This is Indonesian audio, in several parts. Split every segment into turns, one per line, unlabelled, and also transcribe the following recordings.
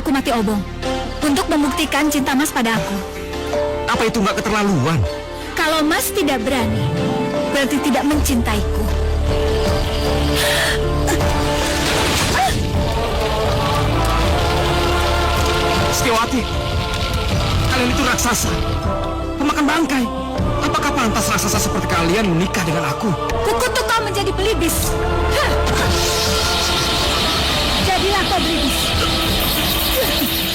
aku mati obong untuk membuktikan cinta Mas pada aku.
Apa itu nggak keterlaluan?
Kalau Mas tidak berani, berarti tidak mencintaiku.
Setiawati, kalian itu raksasa, pemakan bangkai. Apakah pantas raksasa seperti kalian menikah dengan aku?
Kukutuk kau menjadi belibis. Jadilah kau belibis.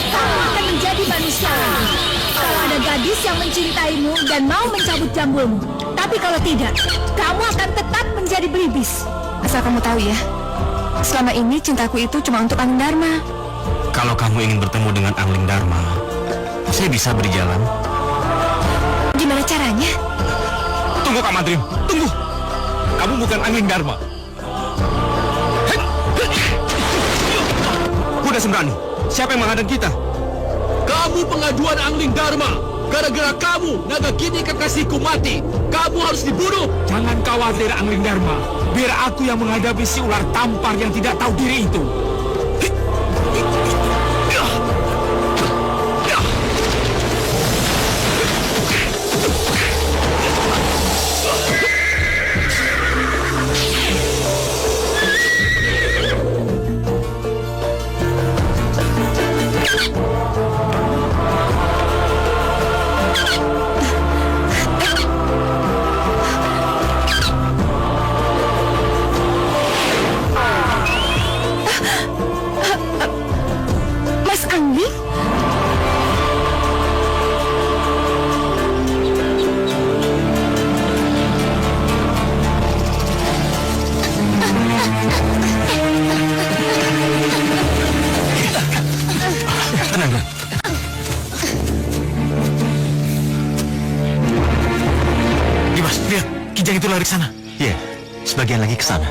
Kamu akan menjadi manusia lagi. Kalau ada gadis yang mencintaimu dan mau mencabut jambulmu. Tapi kalau tidak, kamu akan tetap menjadi belibis. Asal kamu tahu ya, selama ini cintaku itu cuma untuk Angling Dharma.
Kalau kamu ingin bertemu dengan Angling Dharma, saya bisa beri jalan.
Gimana caranya?
Tunggu Kak Madrim, tunggu. Kamu bukan Angling Dharma. Kuda Sembrani, siapa yang menghadang kita?
Kamu pengaduan Angling Dharma. Gara-gara kamu, naga kini kekasihku mati. Kamu harus dibunuh.
Jangan khawatir Angling Dharma. Biar aku yang menghadapi si ular tampar yang tidak tahu diri itu.
Mas Angling?
Tenang, Dan. Dimas, lihat, Kijang itu lari ke sana.
Iya, sebagian lagi ke sana.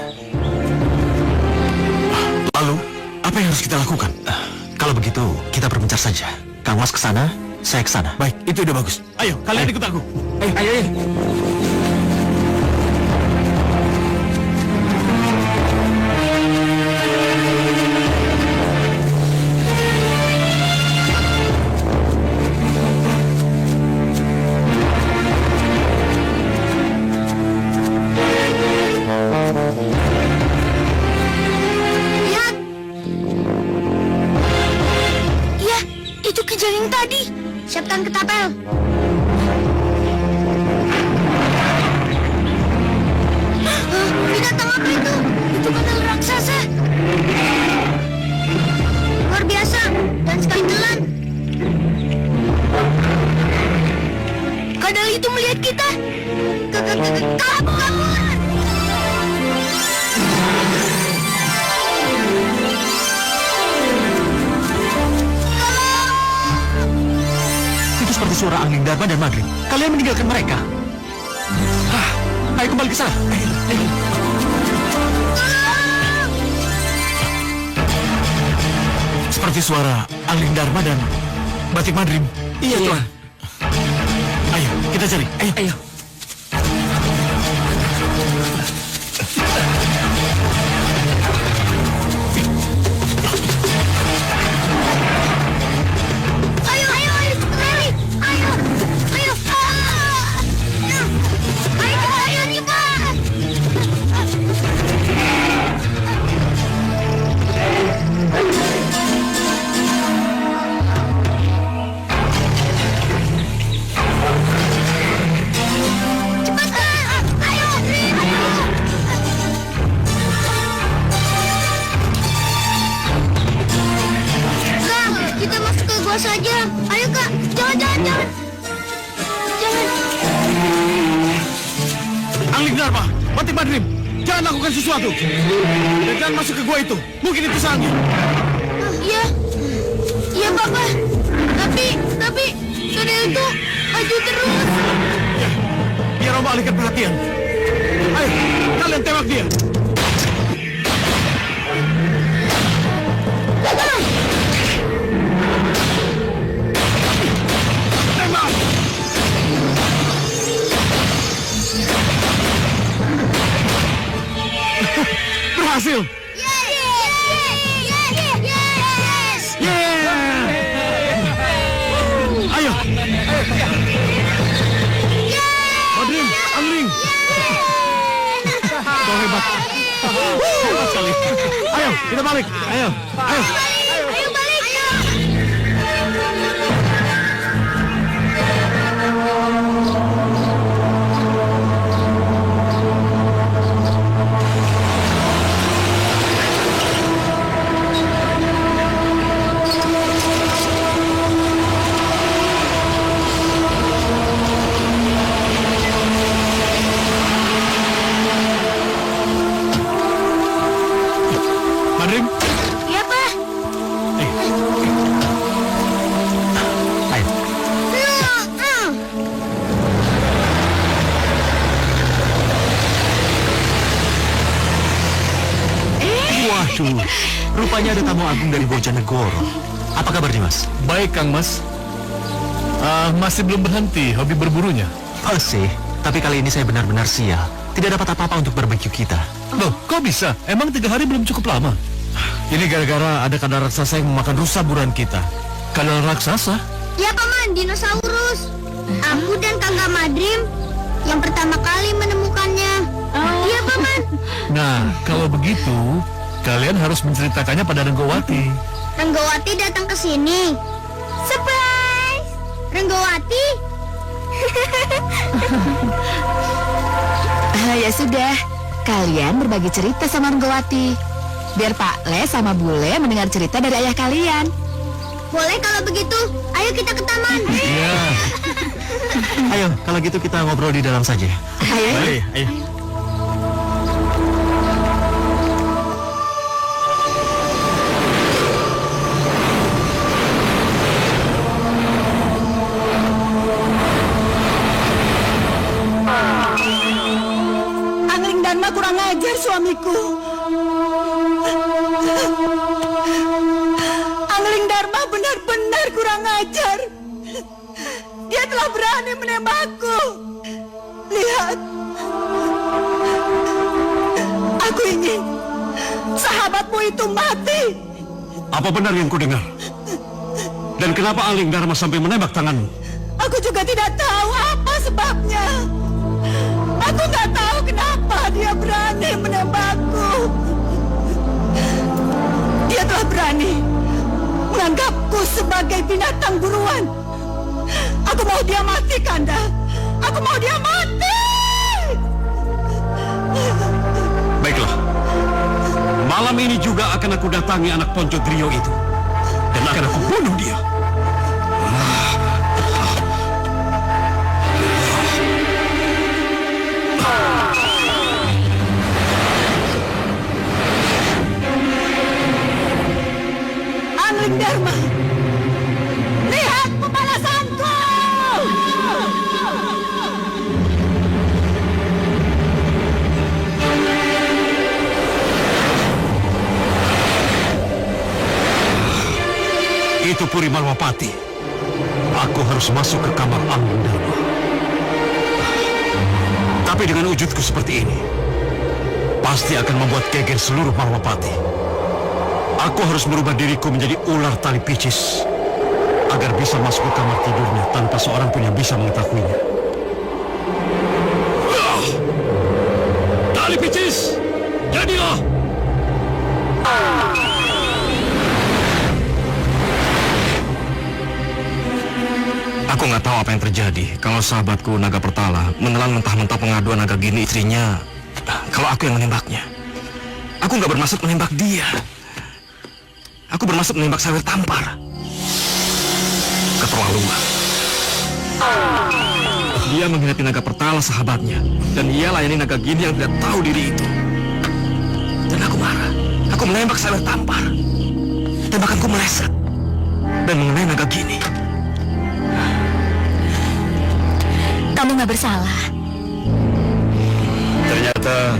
Lalu, apa yang harus kita lakukan?
Kalau begitu, kita berpencar saja. Kang Was ke sana, saya ke sana.
Baik, itu udah bagus. Ayo, kalian ikut aku. Ayo.
Lihat. Ya, itu Kijang yang tadi. Siapkan ketapel. Binatang apa itu? Itu kadal raksasa. Luar biasa dan sekali telan. Kadal itu melihat kita. Kabur!
Itu seperti suara Angling Dharma dan Madrim. Kalian meninggalkan mereka.
Ayo kembali ke sana. Ayo. Seperti suara Angling Dharma dan Batik Madrim.
Iya, Tuan.
Ayo, kita cari. Ayo.
Ayo, lari! Ayo! Ayo, cepat! Cepat! Ayo! Kak, kita masuk ke gua saja. Ayo, Kak. Jangan.
Angling Dharma, Batik Madrim, jangan lakukan sesuatu. Dan jangan masuk ke gua itu. Mungkin itu salahnya.
Iya, Papa. Tapi, kadal itu maju terus.
Ya, biar Om alihkan perhatian. Ayo, kalian tembak dia. Tembak! Berhasil!
Yes!
Yeay!
Madrim, Angling.
Kau hebat. Hebat sekali. Ayo, kita balik. Ayo.
Ayo balik.
Madrim.
Iya, Pak.
Ayo. Waduh, rupanya ada tamu agung dari Bojonegoro. Apa kabar, Dimas?
Baik, Kang Mas. Masih belum berhenti hobi berburunya.
Masih, tapi kali ini saya benar-benar sial. Tidak dapat apa-apa untuk barbeque kita.
Loh, kok bisa? Emang 3 hari belum cukup lama?
Ini gara-gara ada kandang raksasa yang memakan rusa buruan kita.
Kandang raksasa?
Ya Paman, dinosaurus. Aku dan Kakak Madrim yang pertama kali menemukannya. Iya Paman.
Nah, kalau begitu, kalian harus menceritakannya pada Renggowati.
Renggowati datang ke sini. Surprise! Renggowati?
Ya sudah, kalian berbagi cerita sama Renggowati. Biar Pak Le sama Bule mendengar cerita dari ayah kalian.
Boleh kalau begitu. Ayo kita ke taman.
Iya.
Ayo, kalau gitu kita ngobrol di dalam saja.
Ayo.
Ayo.
Angling Dharma kurang ajar suamiku. Angling Dharma benar-benar kurang ajar. Dia telah berani menembakku. Lihat. Aku ingin sahabatmu itu mati.
Apa benar yang kudengar? Dan kenapa Angling Dharma sampai menembak tanganmu?
Aku juga tidak tahu apa sebabnya. Aku nggak tahu kenapa dia berani menembakku. Dia telah berani menganggapku sebagai binatang buruan. Aku mau dia mati, Kanda. Aku mau dia mati.
Baiklah. Malam ini juga akan aku datangi anak Ponco Drio itu. Dan akan aku bunuh dia.
Angling Dharma, lihat pembalasanku.
Itu Puri Malwapati. Aku harus masuk ke kamar Angling Dharma. Tapi dengan wujudku seperti ini, pasti akan membuat geger seluruh Malwapati. Aku harus merubah diriku menjadi ular tali picis agar bisa masuk ke kamar tidurnya tanpa seorang pun yang bisa mengetahuinya. Tali picis, jadilah! Aku nggak tahu apa yang terjadi kalau sahabatku Naga Pertala menelan mentah-mentah pengaduan Naga Gini istrinya. Kalau aku yang menembaknya, aku nggak bermaksud menembak dia. Aku bermaksud menembak Sawer Tampar. Keterlaluan. Dia mengkhianati Naga Pertala sahabatnya, dan ia layani Naga Gini yang tidak tahu diri itu. Dan aku marah. Aku menembak Sawer Tampar. Tembakanku meleset dan mengenai Naga Gini.
Kamu nggak bersalah.
Ternyata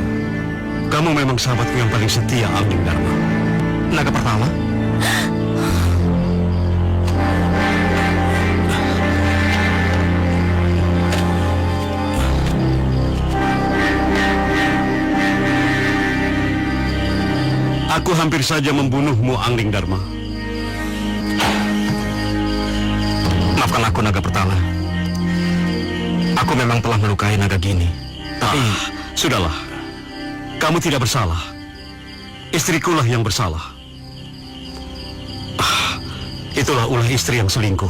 kamu memang sahabatku yang paling setia, Angling Dharma. Naga Pertala? Aku hampir saja membunuhmu, Angling Dharma. Maafkan aku, Naga Pertala. Aku memang telah melukai Naga Gini. Tapi
Sudahlah. Kamu tidak bersalah. Istrikulah yang bersalah. Itulah ulah istri yang selingkuh.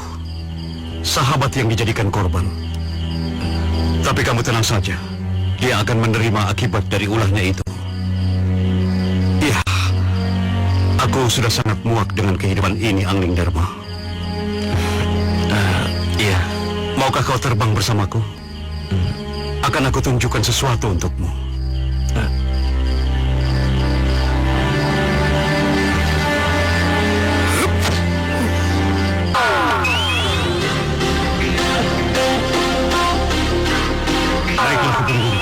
Sahabat yang dijadikan korban. Tapi kamu tenang saja. Dia akan menerima akibat dari ulahnya itu. Iya. Aku sudah sangat muak dengan kehidupan ini, Angling Dharma. Iya. Maukah kau terbang bersamaku? Akan aku tunjukkan sesuatu untukmu. Baiklah, Kupenggung.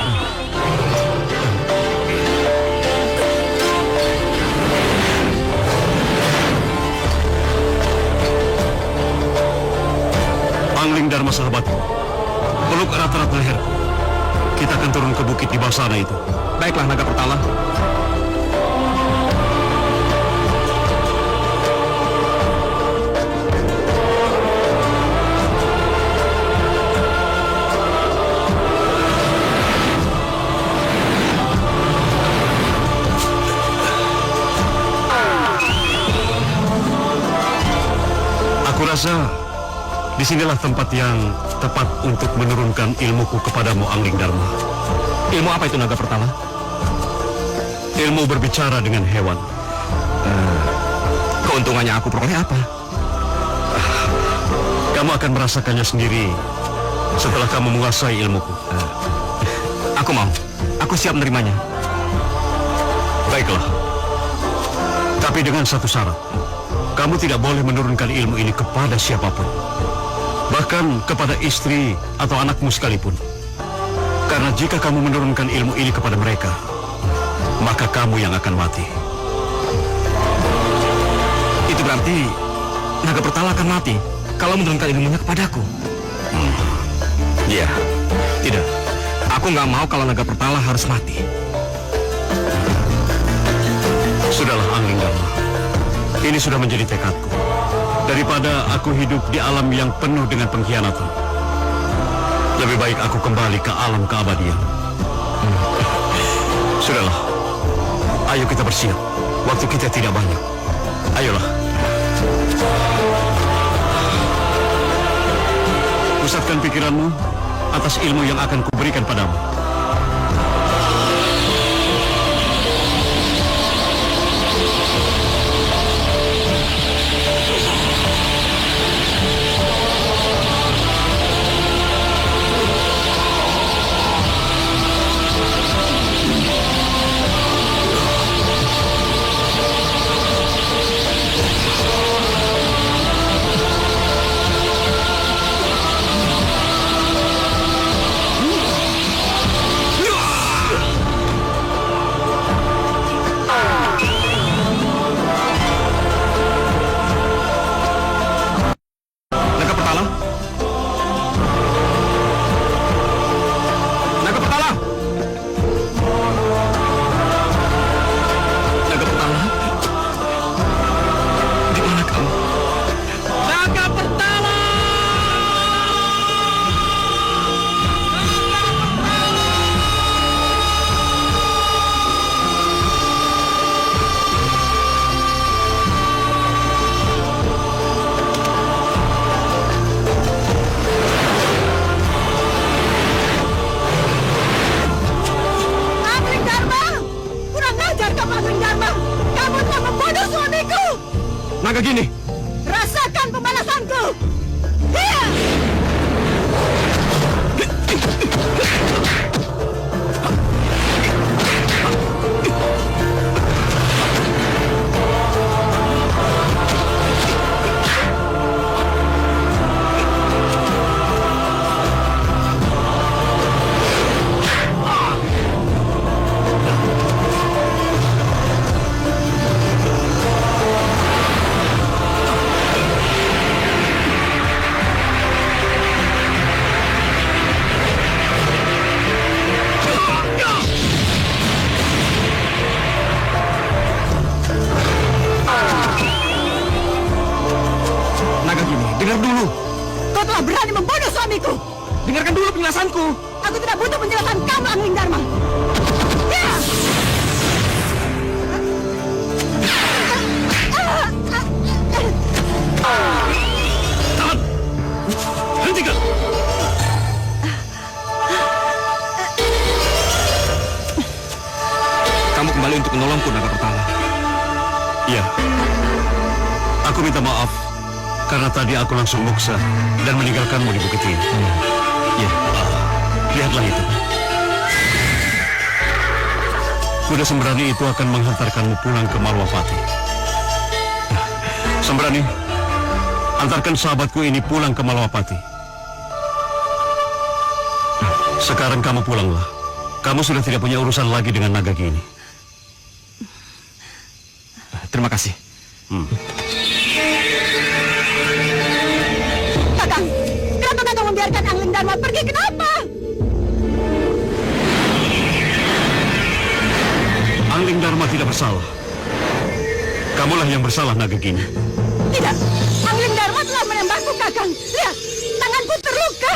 Angling Dharma sahabatku, peluk erat-erat leherku. Kita akan turun ke bukit di bawah sana itu.
baiklah Naga Pertala.
Aku rasa disinilah tempat yang tepat untuk menurunkan ilmuku kepadamu, Angling Dharma.
Ilmu apa itu Naga Pertala?
Ilmu berbicara dengan hewan.
Keuntungannya aku peroleh apa?
Kamu akan merasakannya sendiri setelah kamu menguasai ilmuku.
Aku mau. Aku siap menerimanya.
Baiklah. Tapi dengan satu syarat. Kamu tidak boleh menurunkan ilmu ini kepada siapapun. Bahkan kepada istri atau anakmu sekalipun. Karena jika kamu menurunkan ilmu ini kepada mereka, maka kamu yang akan mati.
Itu berarti Naga Pertala akan mati kalau menurunkan ilmunya kepadaku.
Iya.
Tidak. Aku nggak mau kalau Naga Pertala harus mati.
Sudahlah, Angling Dharma. Ini sudah menjadi tekadku. Daripada aku hidup di alam yang penuh dengan pengkhianatan, lebih baik aku kembali ke alam keabadian. Sudahlah. Ayo kita bersiap. Waktu kita tidak banyak. Ayolah. Pusatkan pikiranmu atas ilmu yang akan kuberikan padamu.
dengarkan dulu penjelasanku.
Aku tidak butuh penjelasan kamu, Angling Dharma. Ya!
Tahan! Hentikan!
Kamu kembali untuk menolongku, Naga Pertama.
Iya. Aku minta maaf karena tadi aku langsung muksa dan meninggalkanmu di bukit ini.
Ya,
Lihatlah itu. Kuda Sembrani itu akan menghantarkanmu pulang ke Malwapati. Sembrani, antarkan sahabatku ini pulang ke Malwapati. Sekarang kamu pulanglah. Kamu sudah tidak punya urusan lagi dengan naga gini.
terima kasih.
Kakang, kenapa kakang membiarkan Angling Dharma pergi? Kenapa?
Angling Dharma tidak bersalah. Kamulah yang bersalah, naga gini.
Tidak, Angling Dharma telah menembakku, Kakang. Lihat, tanganku terluka.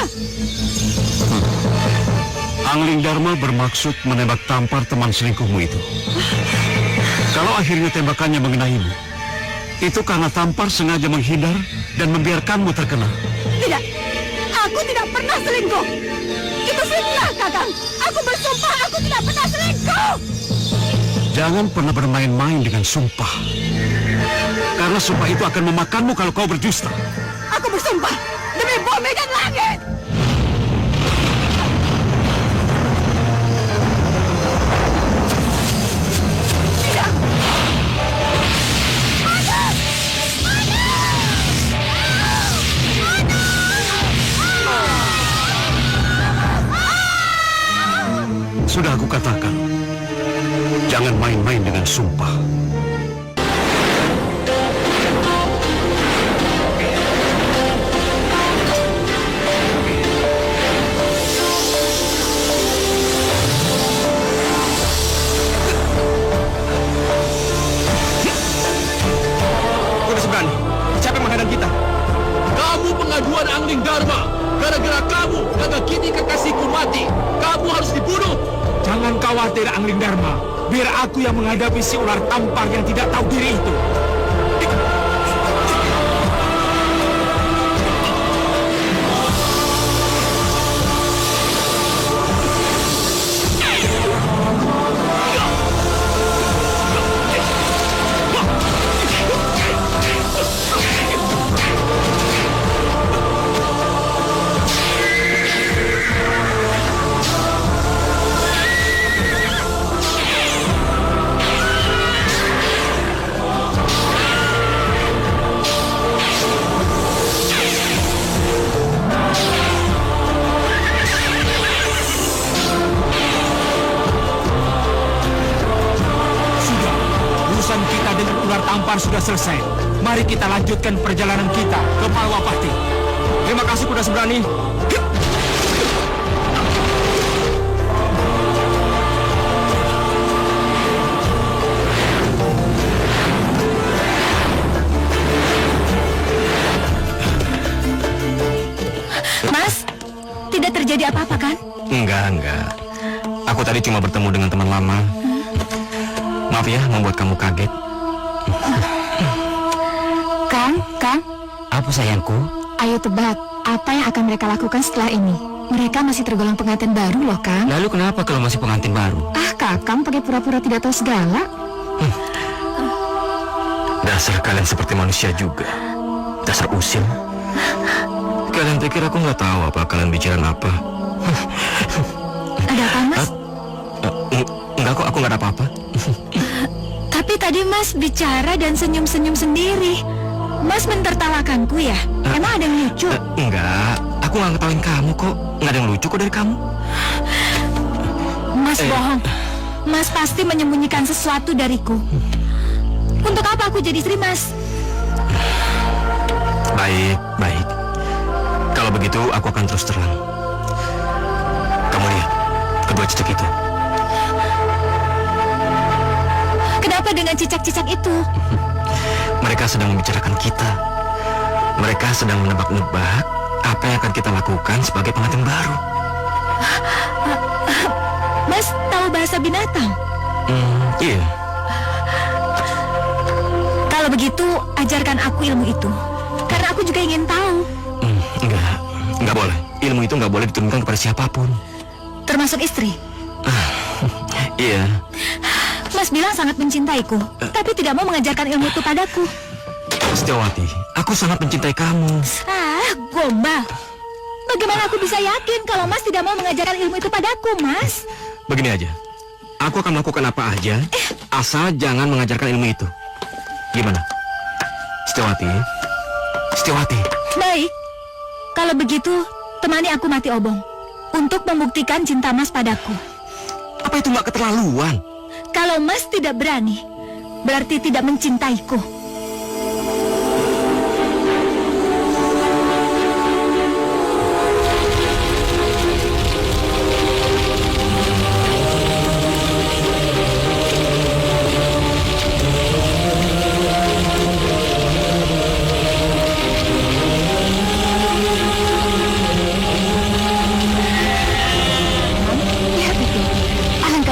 Angling Dharma bermaksud menembak tampar teman selingkuhmu itu. Kalau akhirnya tembakannya mengenaimu, itu karena tampar sengaja menghindar dan membiarkanmu terkena.
Tidak, aku tidak pernah selingkuh. Itu fitnah, Kakang. Aku bersumpah aku tidak pernah selingkuh.
Jangan pernah bermain-main dengan sumpah. Karena sumpah itu akan memakanmu kalau kau berdusta.
Aku bersumpah demi bumi dan langit. Tidak.
Sudah aku katakan, jangan main-main dengan sumpah.
Kuda Sembrani, siapa yang menghadang kita?
Kamu pengaduan Angling Dharma. Gara-gara kamu, naga kini kekasihku mati. Kamu harus dibunuh.
Jangan khawatir, Angling Dharma. Biar aku yang menghadapi si ular tampar yang tidak tahu diri itu. Urusan kita dengan ular tampar sudah selesai. Mari kita lanjutkan perjalanan kita ke Malwapati.
Terima kasih, Kuda Sembrani.
Mas, tidak terjadi apa-apa kan?
Enggak. Aku tadi cuma bertemu dengan teman lama. Maaf ya, membuat kamu kaget.
Kang,
Apa sayangku?
ayo tebak, apa yang akan mereka lakukan setelah ini? Mereka masih tergolong pengantin baru loh, Kang.
Lalu kenapa kalau masih pengantin baru?
Ah, Kakang pakai pura-pura tidak tahu segala.
Dasar kalian seperti manusia juga. Dasar usil. Kalian pikir aku nggak tahu apa kalian bicara apa?
Ada apa, Mas?
Enggak kok, aku nggak ada apa-apa.
Tapi tadi Mas bicara dan senyum-senyum sendiri. Mas mentertawakanku ya? Emang ada yang lucu?
Enggak, aku nggak ngetawain kamu kok. Nggak ada yang lucu kok dari kamu.
Mas bohong. Mas pasti menyembunyikan sesuatu dariku. Untuk apa aku jadi istri Mas?
Baik. Kalau begitu, aku akan terus terang. Kamu lihat, kedua cicak itu.
Kenapa dengan cicak-cicak itu?
Mereka sedang membicarakan kita. Mereka sedang menebak-nebak apa yang akan kita lakukan sebagai pengantin baru.
Mas tahu bahasa binatang?
Iya.
Kalau begitu, ajarkan aku ilmu itu. Karena aku juga ingin tahu.
Enggak boleh. Ilmu itu nggak boleh diturunkan kepada siapapun.
Termasuk istri.
Iya.
Mas bilang sangat mencintaiku, tapi tidak mau mengajarkan ilmu itu padaku.
Setiawati, aku sangat mencintai kamu.
Gombal. Bagaimana aku bisa yakin kalau Mas tidak mau mengajarkan ilmu itu padaku, Mas?
Begini aja. Aku akan melakukan apa aja, asal jangan mengajarkan ilmu itu. Gimana? Setiawati? Setiawati.
Baik. Kalau begitu, temani aku mati obong untuk membuktikan cinta Mas padaku.
Apa itu nggak keterlaluan?
Kalau Mas tidak berani, berarti tidak mencintaiku.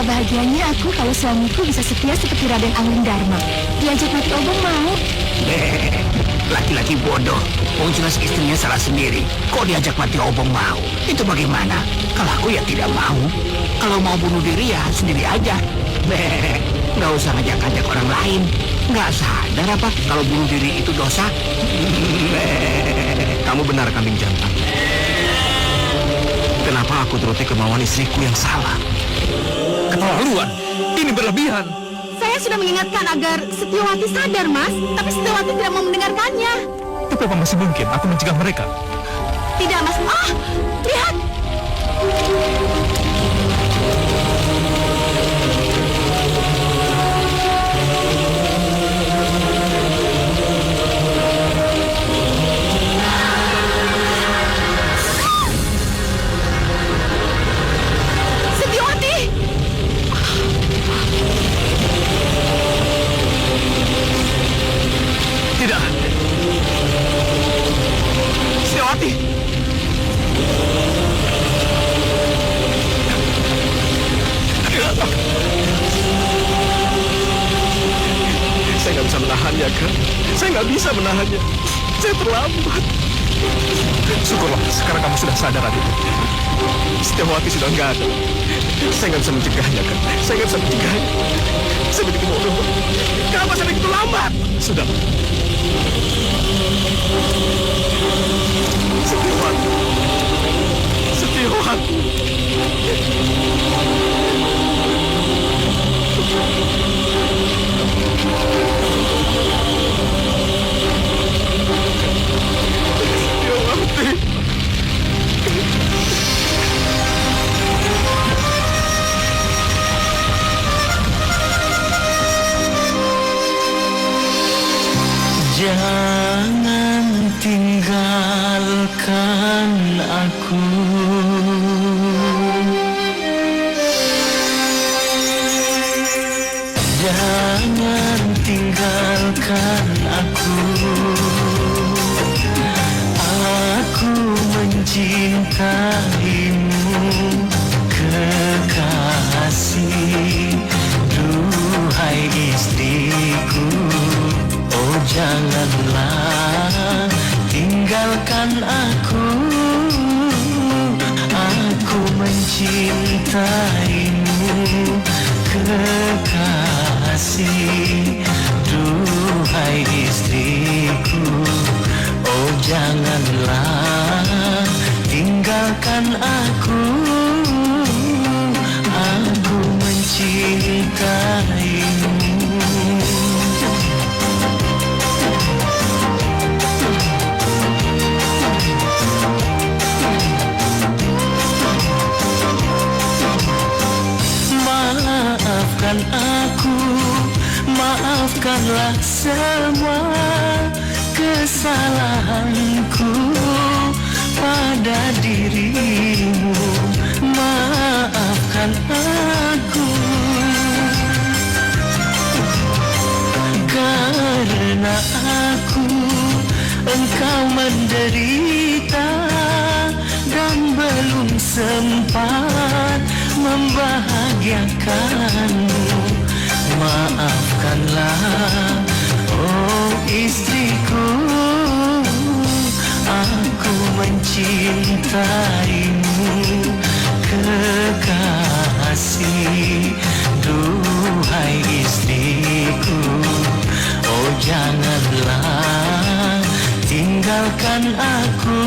Bahagianya aku kalau suamiku bisa setia seperti Raden Anglingdarma. Diajak mati obong mau.
Laki-laki bodoh. Oh, jelas istrinya salah sendiri. Kok diajak mati obong mau? Itu bagaimana? Kalau aku ya tidak mau. Kalau mau bunuh diri ya sendiri aja. Nggak usah ngajak-ngajak orang lain. Nggak sadar apa kalau bunuh diri itu dosa?
Kamu benar, kambing jantan. Kenapa aku turuti kemauan istriku yang salah?
Keterlaluan. Ini berlebihan.
Saya sudah mengingatkan agar Setiawati sadar, Mas. Tapi Setiawati tidak mau mendengarkannya.
Tapi apa masih mungkin aku mencegah mereka?
Tidak, Mas. Lihat.
Tidak. Setiawati. Saya nggak bisa menahannya, kan? Saya nggak bisa menahannya. Saya terlambat.
Syukurlah, sekarang kamu sudah sadar, Adit.
Setiawati sudah nggak ada. Saya nggak bisa mencegahnya, kan? Saya nggak bisa mencegahnya. Saya begitu bodoh. Kenapa saya begitu lambat?
Sudah.
Setiawati. Setiawati.
Jangan tinggalkan aku. Jangan tinggalkan aku. Aku mencintaimu, kekasih. Duhai istriku, oh janganlah tinggalkan aku. Aku mencintaimu, kekasih. Duhai istriku, oh janganlah tinggalkan aku. Aku mencintaimu. Maafkan aku, maafkanlah semua kesalahanku pada dirimu. Maafkan aku, karena aku engkau menderita. sempat membahagiakanmu. Maafkanlah, oh istriku, aku mencintaimu, kekasih. Duhai istriku, oh janganlah tinggalkan aku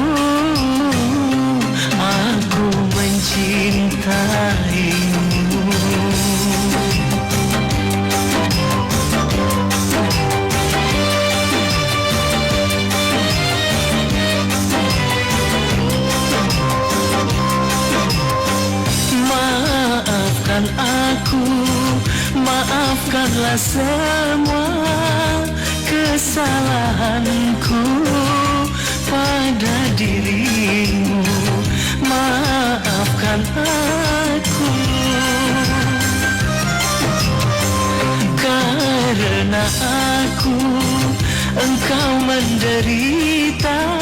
mencintaimu. Maafkan aku, maafkanlah semua kesalahanku pada dirimu. Maafkan aku, karena engkau menderita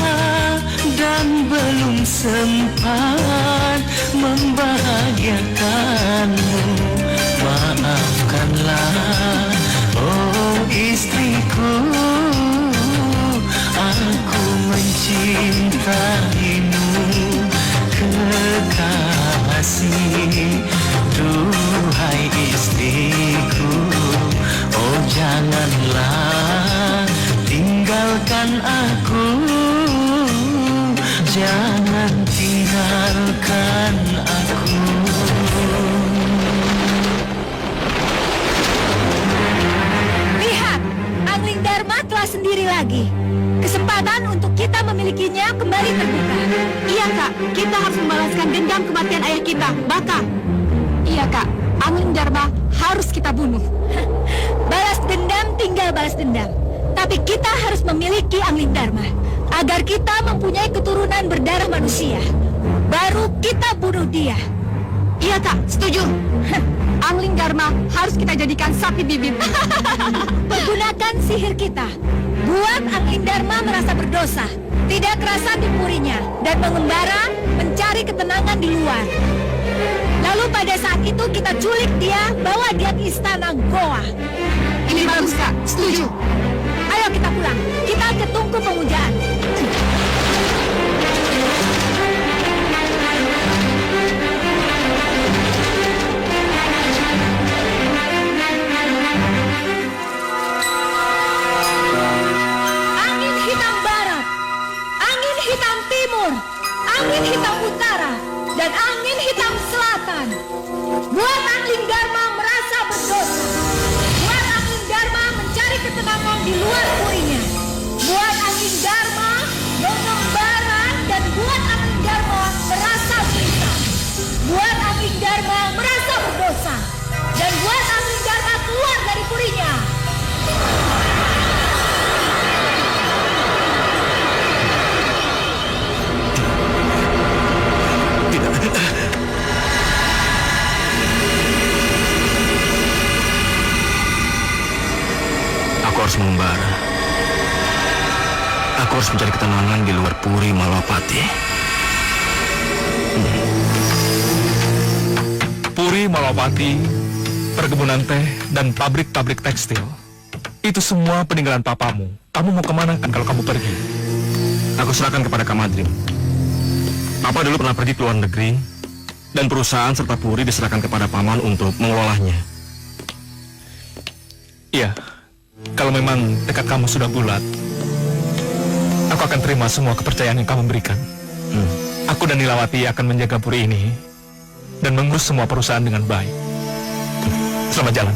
dan belum sempat membahagiakanmu. Maafkanlah, oh istriku, aku mencintaimu, kekasih. Duhai istriku, oh janganlah tinggalkan aku, jangan tinggalkan aku.
Lihat, Angling Dharma telah sendiri lagi. Kesempatan untuk kita memilikinya kembali terbuka. Iya kak, kita harus membalaskan dendam kematian ayah kita, Baka. Iya kak, Angling Dharma harus kita bunuh. Balas dendam tinggal balas dendam. Tapi kita harus memiliki Angling Dharma agar kita mempunyai keturunan berdarah manusia. Baru kita bunuh dia. Iya kak, setuju. Angling Dharma harus kita jadikan sapi bibit. Pergunakan sihir kita. Buat Angling Dharma merasa berdosa, tidak kerasa dipurinya, dan mengembara mencari ketenangan di luar. Lalu pada saat itu kita culik dia, bawa dia ke istana Goa. Ini bagus kak, setuju. Ayo kita pulang, kita ke tungku pemujaan. Angin hitam barat, angin hitam timur, angin hitam utara, dan angin hitam selatan. Buat Angling Dharma merasa berdosa. Buat Angling Dharma mencari ketenangan di luar purinya. Buat Angling Dharma mengembara, dan buat Angling Dharma merasa berita. Buat Angling Dharma merasa berdosa. Dan buat Angling Dharma keluar dari purinya.
Aku harus mengembara. Aku harus mencari ketenangan di luar Puri Malapati.
Puri Malapati, perkebunan teh, dan pabrik-pabrik tekstil. Itu semua peninggalan papamu. Kamu mau kemana kan kalau kamu pergi?
Aku serahkan kepada Kak Madrim. Papa dulu pernah pergi ke luar negeri, dan perusahaan serta Puri diserahkan kepada Paman untuk mengelolanya.
Iya, kalau memang tekad kamu sudah bulat, aku akan terima semua kepercayaan yang kamu berikan. Aku dan Nilawati akan menjaga Puri ini dan mengurus semua perusahaan dengan baik. Selamat jalan.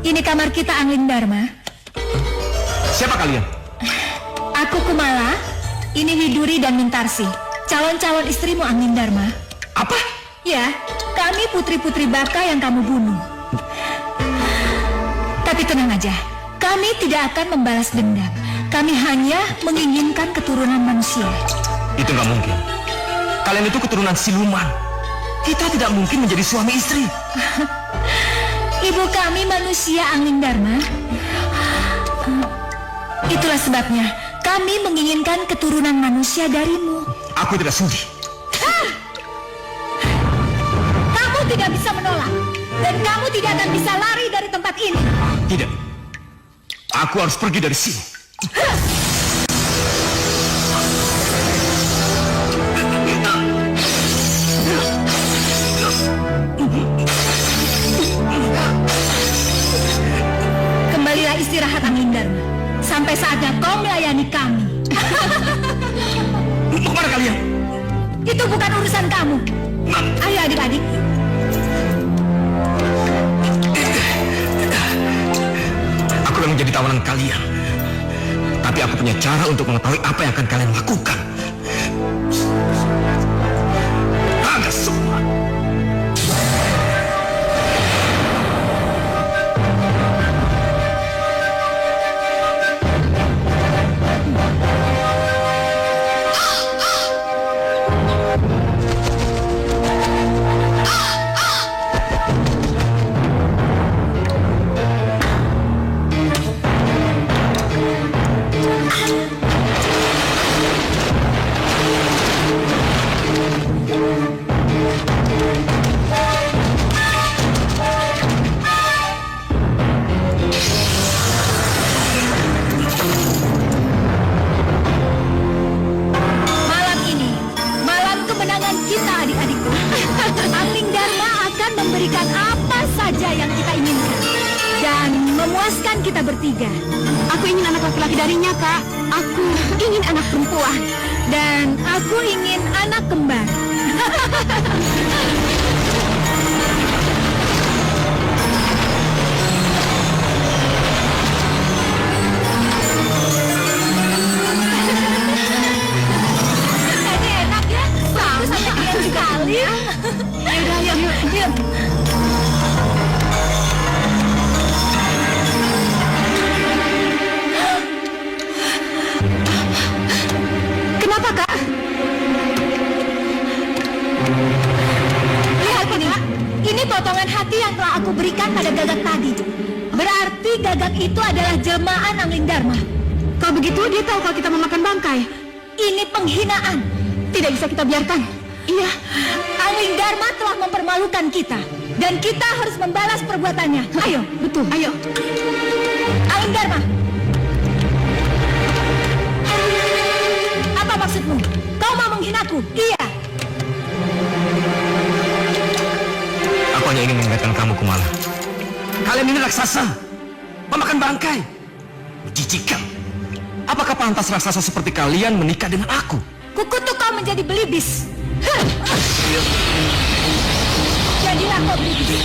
Ini kamar kita, Angling Dharma.
Siapa kalian?
Aku Kumala, ini Widuri dan Mintarsi, calon-calon istrimu, Angling Dharma.
Apa?
Ya, kami putri-putri Baka yang kamu bunuh. Tapi tenang aja, kami tidak akan membalas dendam. Kami hanya menginginkan keturunan manusia.
Itu nggak mungkin. Kalian itu keturunan siluman. Kita tidak mungkin menjadi suami istri.
Ibu kami manusia, Angling Dharma. Itulah sebabnya kami menginginkan keturunan manusia darimu.
Aku tidak sudi.
Kamu tidak bisa menolak, dan kamu tidak akan bisa lari dari tempat ini.
Tidak. Aku harus pergi dari sini.
Kembalilah istirahat, Angling Dharma. Sampai saatnya kau melayani kami.
Mau kemana kalian?
Itu bukan urusan kamu. Ayo adik-adik.
Aku akan menjadi tawanan kalian. Tapi aku punya cara untuk mengetahui apa yang akan kalian lakukan. Ada semua.
Malam ini, malam kemenangan kita, adik-adikku. Angling Dharma akan memberikan apa saja yang kita inginkan dan memuaskan kita bertiga. Aku ingin anak laki-laki darinya, Kak. Aku ingin anak perempuan. Dan aku ingin anak kembar. Ini enak ya? Bagus sama kalian sekali. Yaudah, yuk. Kenapa, Kak? Lihat ini. Ini potongan hati yang telah aku berikan pada Gagak tadi. Berarti Gagak itu adalah jelmaan Angling Dharma. Kalau begitu dia tahu kalau kita memakan bangkai. Ini penghinaan. Tidak bisa kita biarkan. Iya. Angling Dharma telah mempermalukan kita. Dan kita harus membalas perbuatannya. Ayo. Betul. Ayo. Angling Dharma. Apa maksudmu? Kau mau menghinaku? Iya.
Aku hanya ingin mengingatkan kamu, Kumala. Kalian ini raksasa. Memakan bangkai. Menjijikan. Apakah pantas raksasa seperti kalian menikah dengan aku?
Kukutuk kau menjadi belibis. Jadilah kau belibis.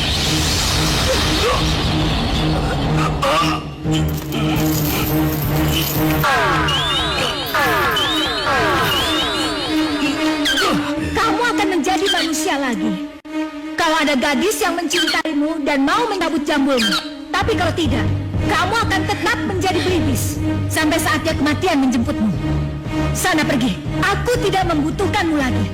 Kamu akan menjadi manusia lagi. Kalau ada gadis yang mencintaimu dan mau mencabut jambulmu. Tapi kalau tidak, kamu akan tetap menjadi belibis sampai saatnya kematian menjemputmu. Sana pergi. Aku tidak membutuhkanmu lagi.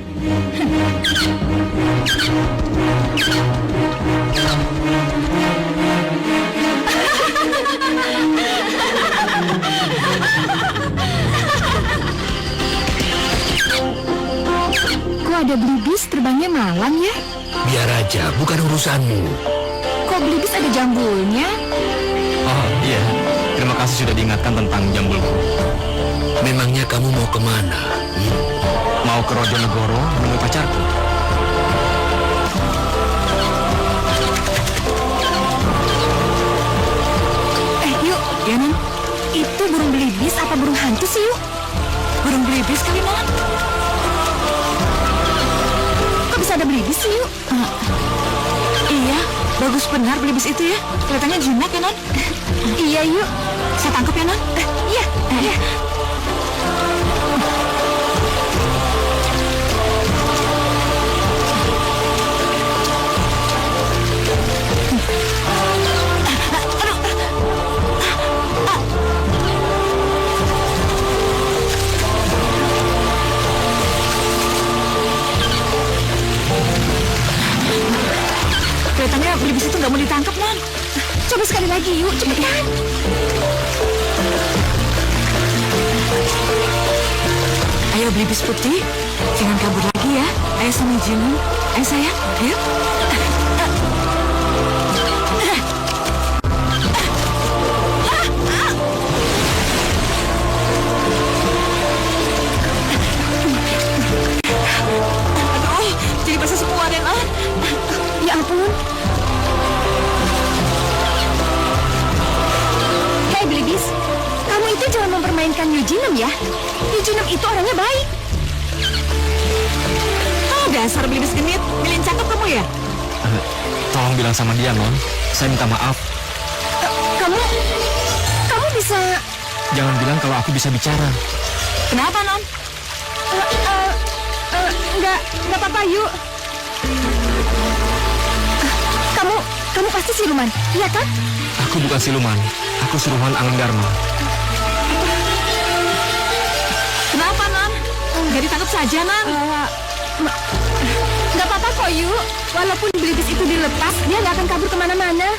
Kok ada belibis terbangnya malam ya?
Biar aja, bukan urusanmu.
Kok belibis ada jambulnya?
Oh iya, terima kasih sudah diingatkan tentang jambulku.
Memangnya kamu mau kemana?
Mau ke Rojonegoro menemui pacarku.
Yuk, ya Nan. Itu burung belibis apa burung hantu sih yuk? Burung belibis kali Nan. Kok bisa ada belibis sih yuk? Iya, Bagus benar belibis itu ya. Kelihatannya jinak ya, Non. Iya, yuk. Saya tangkap ya, Non. Iya, iya. Kelihatannya belibis itu nggak mau ditangkap, Non. Coba sekali lagi, yuk. Cepetan. Ayo, belibis putih. Jangan kabur lagi ya. Ayo sama Jimin. Ayo, sayang. Ayo. Aduh, jadi basah semua deh, Non. Ya ampun. Hei belibis, kamu itu jangan mempermainkan Yujinem ya. Yujinem itu orangnya baik. Oh, dasar belibis genit. Milih cakep kamu ya?
Tolong bilang sama dia, Non. Saya minta maaf.
Kamu bisa...
Jangan bilang kalau aku bisa bicara.
Kenapa, Non? Enggak apa-apa, yuk. Kamu pasti siluman, iya kan?
Aku bukan siluman. Aku suruhan Angling Dharma.
Kenapa, Non? Nggak ditangkap saja, Non? Nggak apa-apa kok, yuk. Walaupun belibis itu dilepas, dia nggak akan kabur kemana-mana.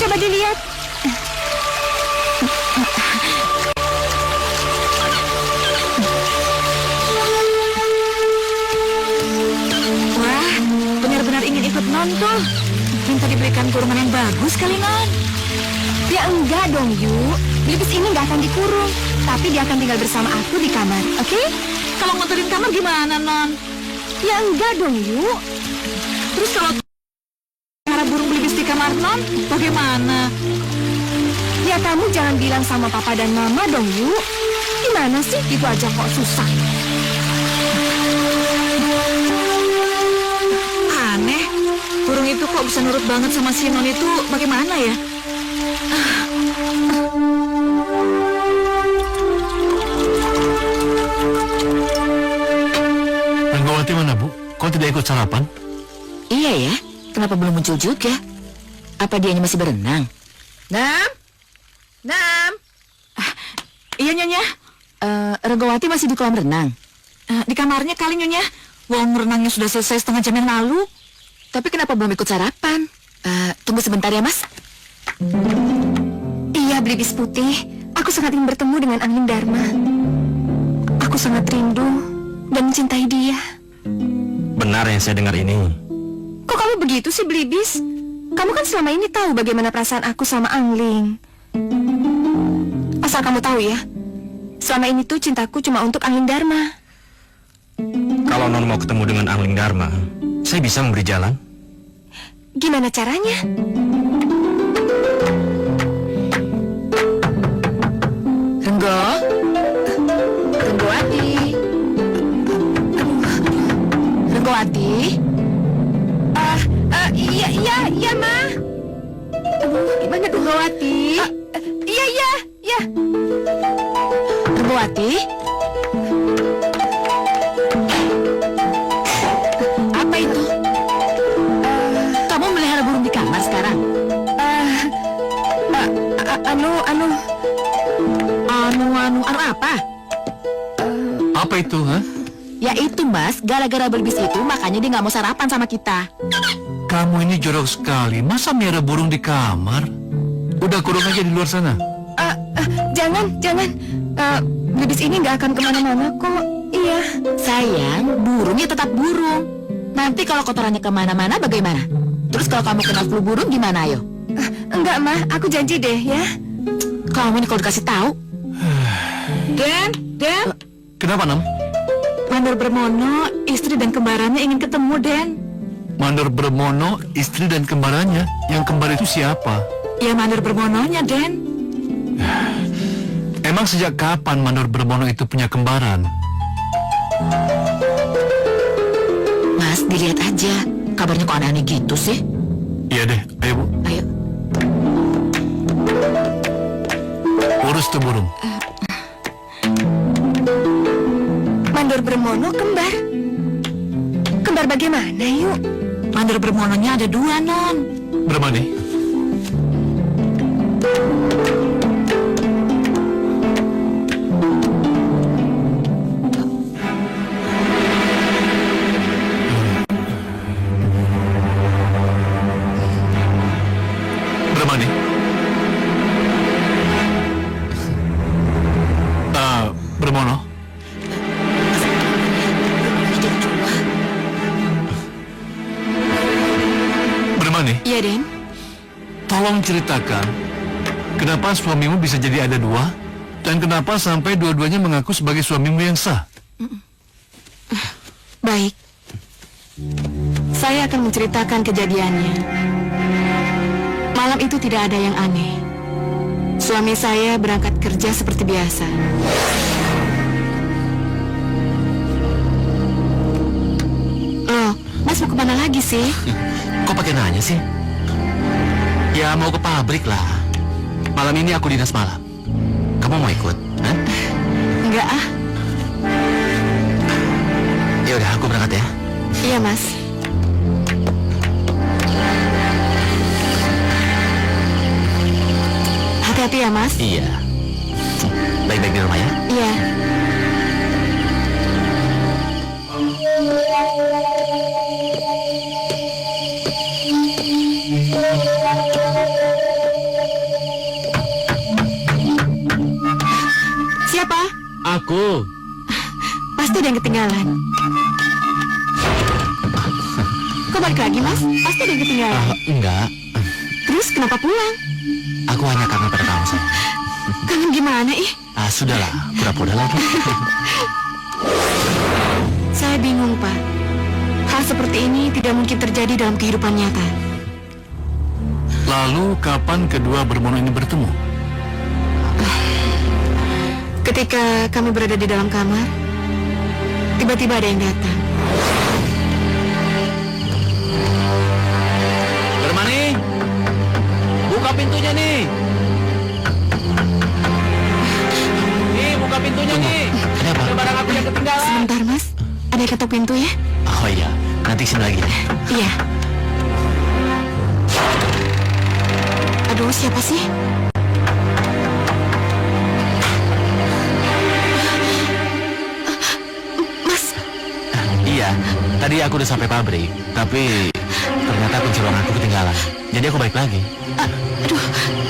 Coba dilihat. Wah, benar-benar ingin ikut nonton. Minta diberikan kurungan yang bagus kali, Non. Ya enggak dong, Yu. Belibis ini nggak akan dikurung, tapi dia akan tinggal bersama aku di kamar, oke? Kalau ngotorin kamar gimana, Non? Ya enggak dong, Yu. Terus kalau cara burung belibis di kamar, Non, bagaimana? Ya kamu jangan bilang sama papa dan mama dong, Yu. Gimana sih? Itu aja kok susah. Aneh. Burung itu kok bisa nurut banget sama si Non itu, bagaimana ya?
Ranggawati mana, Bu? Kau tidak ikut sarapan?
Iya ya, kenapa belum muncul juga? Apa dianya masih berenang?
Nam? Iya, Nyonya.
Ranggawati masih di kolam renang.
Di kamarnya kali, Nyonya. Wong renangnya sudah selesai setengah jam yang lalu.
Tapi kenapa belum ikut sarapan? Tunggu sebentar ya, Mas.
Iya, belibis putih. Aku sangat ingin bertemu dengan Angling Dharma. Aku sangat rindu dan mencintai dia.
Benar yang saya dengar ini.
Kok kamu begitu sih, belibis? Kamu kan selama ini tahu bagaimana perasaan aku sama Angling. Asal kamu tahu ya, selama ini tuh cintaku cuma untuk Angling Dharma.
Kalau Non mau ketemu dengan Angling Dharma, saya bisa memberi jalan.
Gimana caranya?
Ranggawati. Ranggawati.
Iya, Ma.
Gimana Ranggawati?
Iya.
Ranggawati? Apa itu? Kamu melihara burung di kamar sekarang? Anu apa?
Apa itu, ha?
Ya itu, Mas, gara-gara belibis itu makanya dia nggak mau sarapan sama kita.
Kamu ini jorok sekali. Masa melihara burung di kamar? Udah kurung aja di luar sana.
Jangan. Belibis ini nggak akan kemana-mana kok. Iya.
Sayang, burungnya tetap burung. Nanti kalau kotorannya kemana-mana bagaimana? Terus kalau kamu kena flu burung gimana, ayo?
Enggak, Ma. Aku janji deh, ya.
Kamu ini kalau dikasih tahu.
Den.
Kenapa, Nam?
Mandor Bermono, istri dan kembarannya ingin ketemu, Den.
Mandor Bermono, istri dan kembarannya. Yang kembar itu siapa?
Ya, Mandor Bermononya, Den.
Emang sejak kapan Mandor Bermono itu punya kembaran?
Mas, dilihat aja. Kabarnya kok aneh-aneh gitu sih.
Iya deh, ayo Bu.
Ayo.
Urus tuh burung.
Mandor Bermono kembar. Kembar bagaimana, yuk?
Mandor bermononya ada 2, Non.
Bermani. Bermani. Bermono. Bermani.
Iya, Den.
Tolong ceritakan, kenapa suamimu bisa jadi ada 2, dan kenapa sampai dua-duanya mengaku sebagai suamimu yang sah?
Baik. Saya akan menceritakan kejadiannya. Malam itu tidak ada yang aneh. Suami saya berangkat kerja seperti biasa. Loh, Mas mau kemana lagi sih?
Kok pakai nanya sih? Ya mau ke pabrik lah. Malam ini aku dinas malam. Kamu mau ikut? Hah?
Enggak ah.
Ya udah, aku berangkat ya.
Iya, Mas. Hati-hati ya, Mas.
Iya. Baik-baik di rumah ya.
Iya. Siapa?
Aku.
Pasti ada yang ketinggalan. Kok balik lagi, Mas? Pasti ada yang ketinggalan.
Enggak.
Terus kenapa pulang?
Aku hanya kangen pada kamu, sayang.
Kangen gimana, ih?
Sudahlah, pura-pura lagi.
Saya bingung, Pak. Hal seperti ini tidak mungkin terjadi dalam kehidupan nyata.
Lalu kapan kedua Bermono ini bertemu?
Ketika kami berada di dalam kamar, tiba-tiba ada yang datang.
Bermani, buka pintunya nih. Nih, buka pintunya nih.
Kenapa?
Ada barang aku yang ketinggalan.
Sebentar, Mas. Ada yang ketok pintu ya?
Oh iya, nanti sini lagi deh.
Iya. Aduh, siapa sih? Mas,
Iya, tadi aku udah sampai pabrik, tapi ternyata kunci ruanganku ketinggalan. Jadi aku balik lagi.
aduh,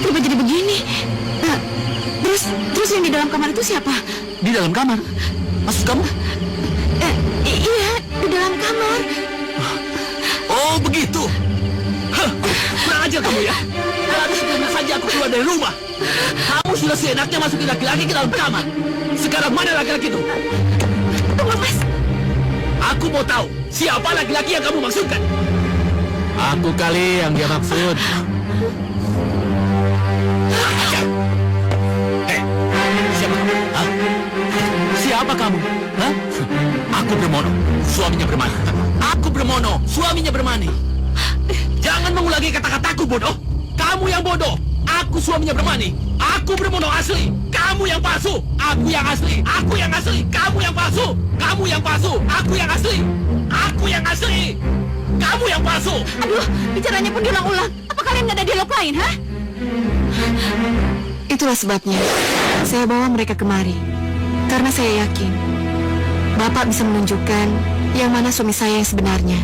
kenapa jadi begini? Terus yang di dalam kamar itu siapa?
Di dalam kamar? Maksud kamu?
Iya, di dalam kamar.
Oh, begitu. Hah, kurang ajar kamu ya. Tadi sebelumnya saja aku keluar dari rumah. Kamu sudah seenaknya masukin laki-laki ke dalam kamar. Sekarang mana laki-laki itu?
Tunggu, Mas.
Aku mau tahu siapa laki-laki yang kamu maksudkan.
Aku kali yang dia maksud.
Hei, siapa kamu? Hah? Siapa kamu? Hah? Aku Bermono, suaminya Bermani. Aku Bermono, suaminya Bermani. Jangan mengulangi kata-kataku, bodoh. Kamu yang bodoh. Aku suaminya Bermani. Aku Bermono asli. Kamu yang palsu. Aku yang asli. Aku yang asli. Kamu yang palsu. Kamu yang palsu. Aku yang asli. Aku yang asli. Kamu yang palsu.
Aduh, bicaranya pun diulang-ulang. Apa kalian nggak ada dialog lain, ha? Itulah sebabnya saya bawa mereka kemari. Karena saya yakin Bapak bisa menunjukkan yang mana suami saya yang sebenarnya.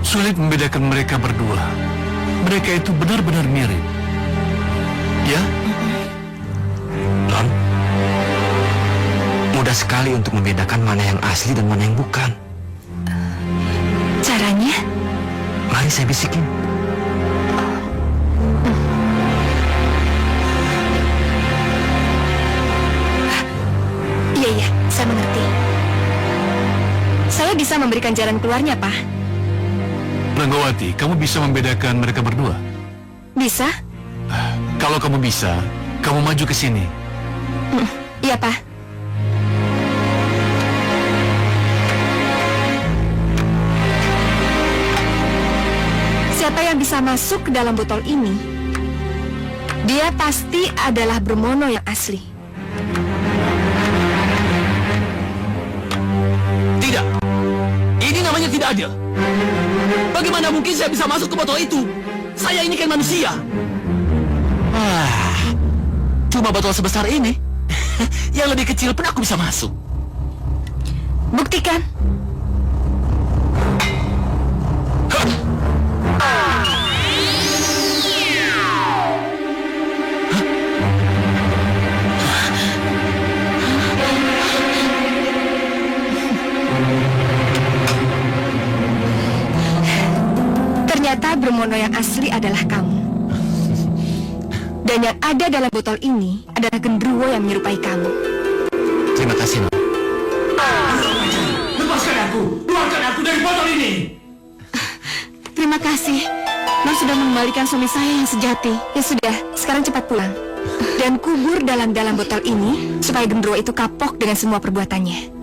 Sulit membedakan mereka berdua. Mereka itu benar-benar mirip. Ya?
Non, mudah sekali untuk membedakan mana yang asli dan mana yang bukan.
Caranya?
Mari saya bisikin.
Iya, saya mengerti. Saya bisa memberikan jalan keluarnya, Pak.
Ranggawati, kamu bisa membedakan mereka berdua?
Bisa?
Kalau kamu bisa, kamu maju ke sini.
Iya, Pak. bisa masuk ke dalam botol ini, dia pasti adalah Bromono yang asli.
Tidak. Ini namanya tidak adil. Bagaimana mungkin saya bisa masuk ke botol itu? Saya ini kan manusia. Cuma botol sebesar ini. Yang lebih kecil pun aku bisa masuk.
Buktikan. Ternyata Bromono yang asli adalah kamu. Dan yang ada dalam botol ini adalah genderuwo yang menyerupai kamu.
Terima kasih, Non. Lepaskan aku! Keluarkan aku dari botol ini!
Terima kasih. Non sudah mengembalikan suami saya yang sejati.
Ya sudah, sekarang cepat pulang. Dan kubur dalam botol ini supaya genderuwo itu kapok dengan semua perbuatannya.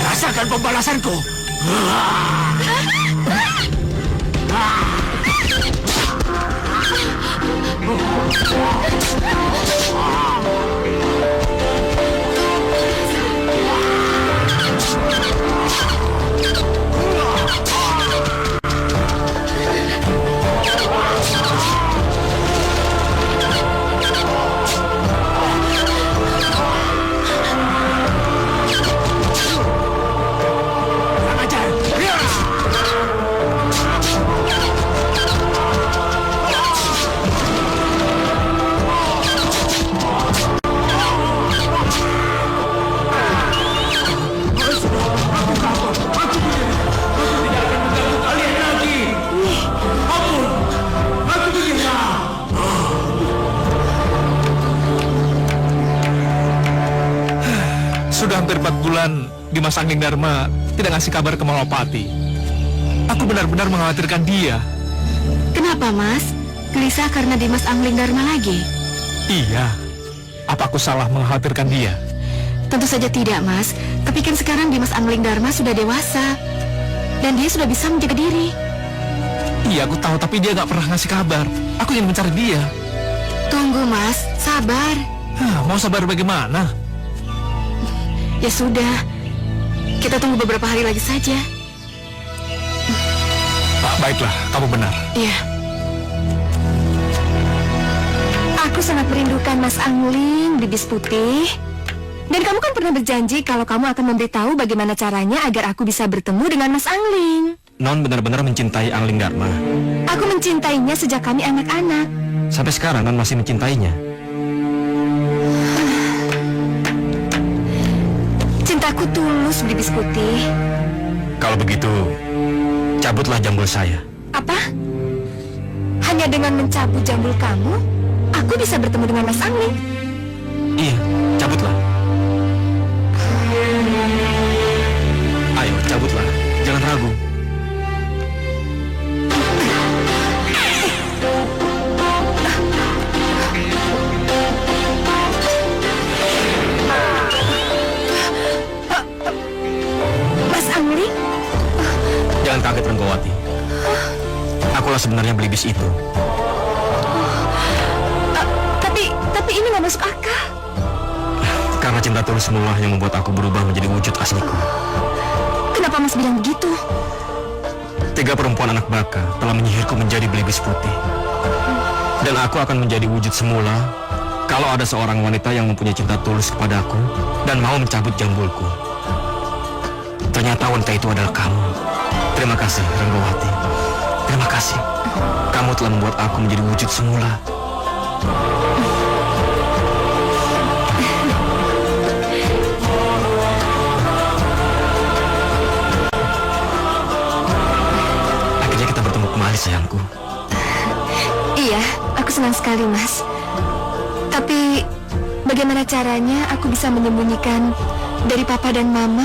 Rasakan pembalasanku.
Sudah hampir 4 bulan Dimas Angling Dharma tidak ngasih kabar ke Malapati. Aku benar-benar mengkhawatirkan dia.
Kenapa, Mas? Gelisah karena Dimas Angling Dharma lagi?
Iya. Apa aku salah mengkhawatirkan dia?
Tentu saja tidak, Mas. Tapi kan sekarang Dimas Angling Dharma sudah dewasa. Dan dia sudah bisa menjaga diri.
Iya, aku tahu, tapi dia nggak pernah ngasih kabar. Aku ingin mencari dia.
Tunggu, Mas. Sabar.
Mau sabar bagaimana?
Ya sudah. Kita tunggu beberapa hari lagi saja.
Baiklah, kamu benar.
Iya.
Aku sangat merindukan Mas Angling, Bibis Putih. Dan kamu kan pernah berjanji kalau kamu akan memberitahu bagaimana caranya agar aku bisa bertemu dengan Mas Angling.
Non benar-benar mencintai Angling Dharma.
Aku mencintainya sejak kami anak-anak.
Sampai sekarang Non masih mencintainya.
Cintaku tulus, Bibis Putih.
Kalau begitu, cabutlah jambul saya.
Apa? Hanya dengan mencabut jambul kamu, aku bisa bertemu dengan Mas Angling?
Iya, cabutlah. Ayo, cabutlah. Jangan ragu.
Mas Angling?
Jangan kaget, Renggawati. Akulah sebenarnya Belibis itu.
Tapi ini nggak masuk akal.
Karena cinta tulus semula yang membuat aku berubah menjadi wujud asliku.
Kenapa Mas bilang begitu?
3 perempuan anak baka telah menyihirku menjadi Belibis putih. Dan aku akan menjadi wujud semula kalau ada seorang wanita yang mempunyai cinta tulus kepadaku dan mau mencabut jambulku. Ternyata wanita itu adalah kamu. Terima kasih, Renggawati. Terima kasih. Kamu telah membuat aku menjadi wujud semula. Akhirnya kita bertemu kembali, sayangku.
sekali, Mas. Tapi bagaimana caranya aku bisa menyembunyikan dari Papa dan Mama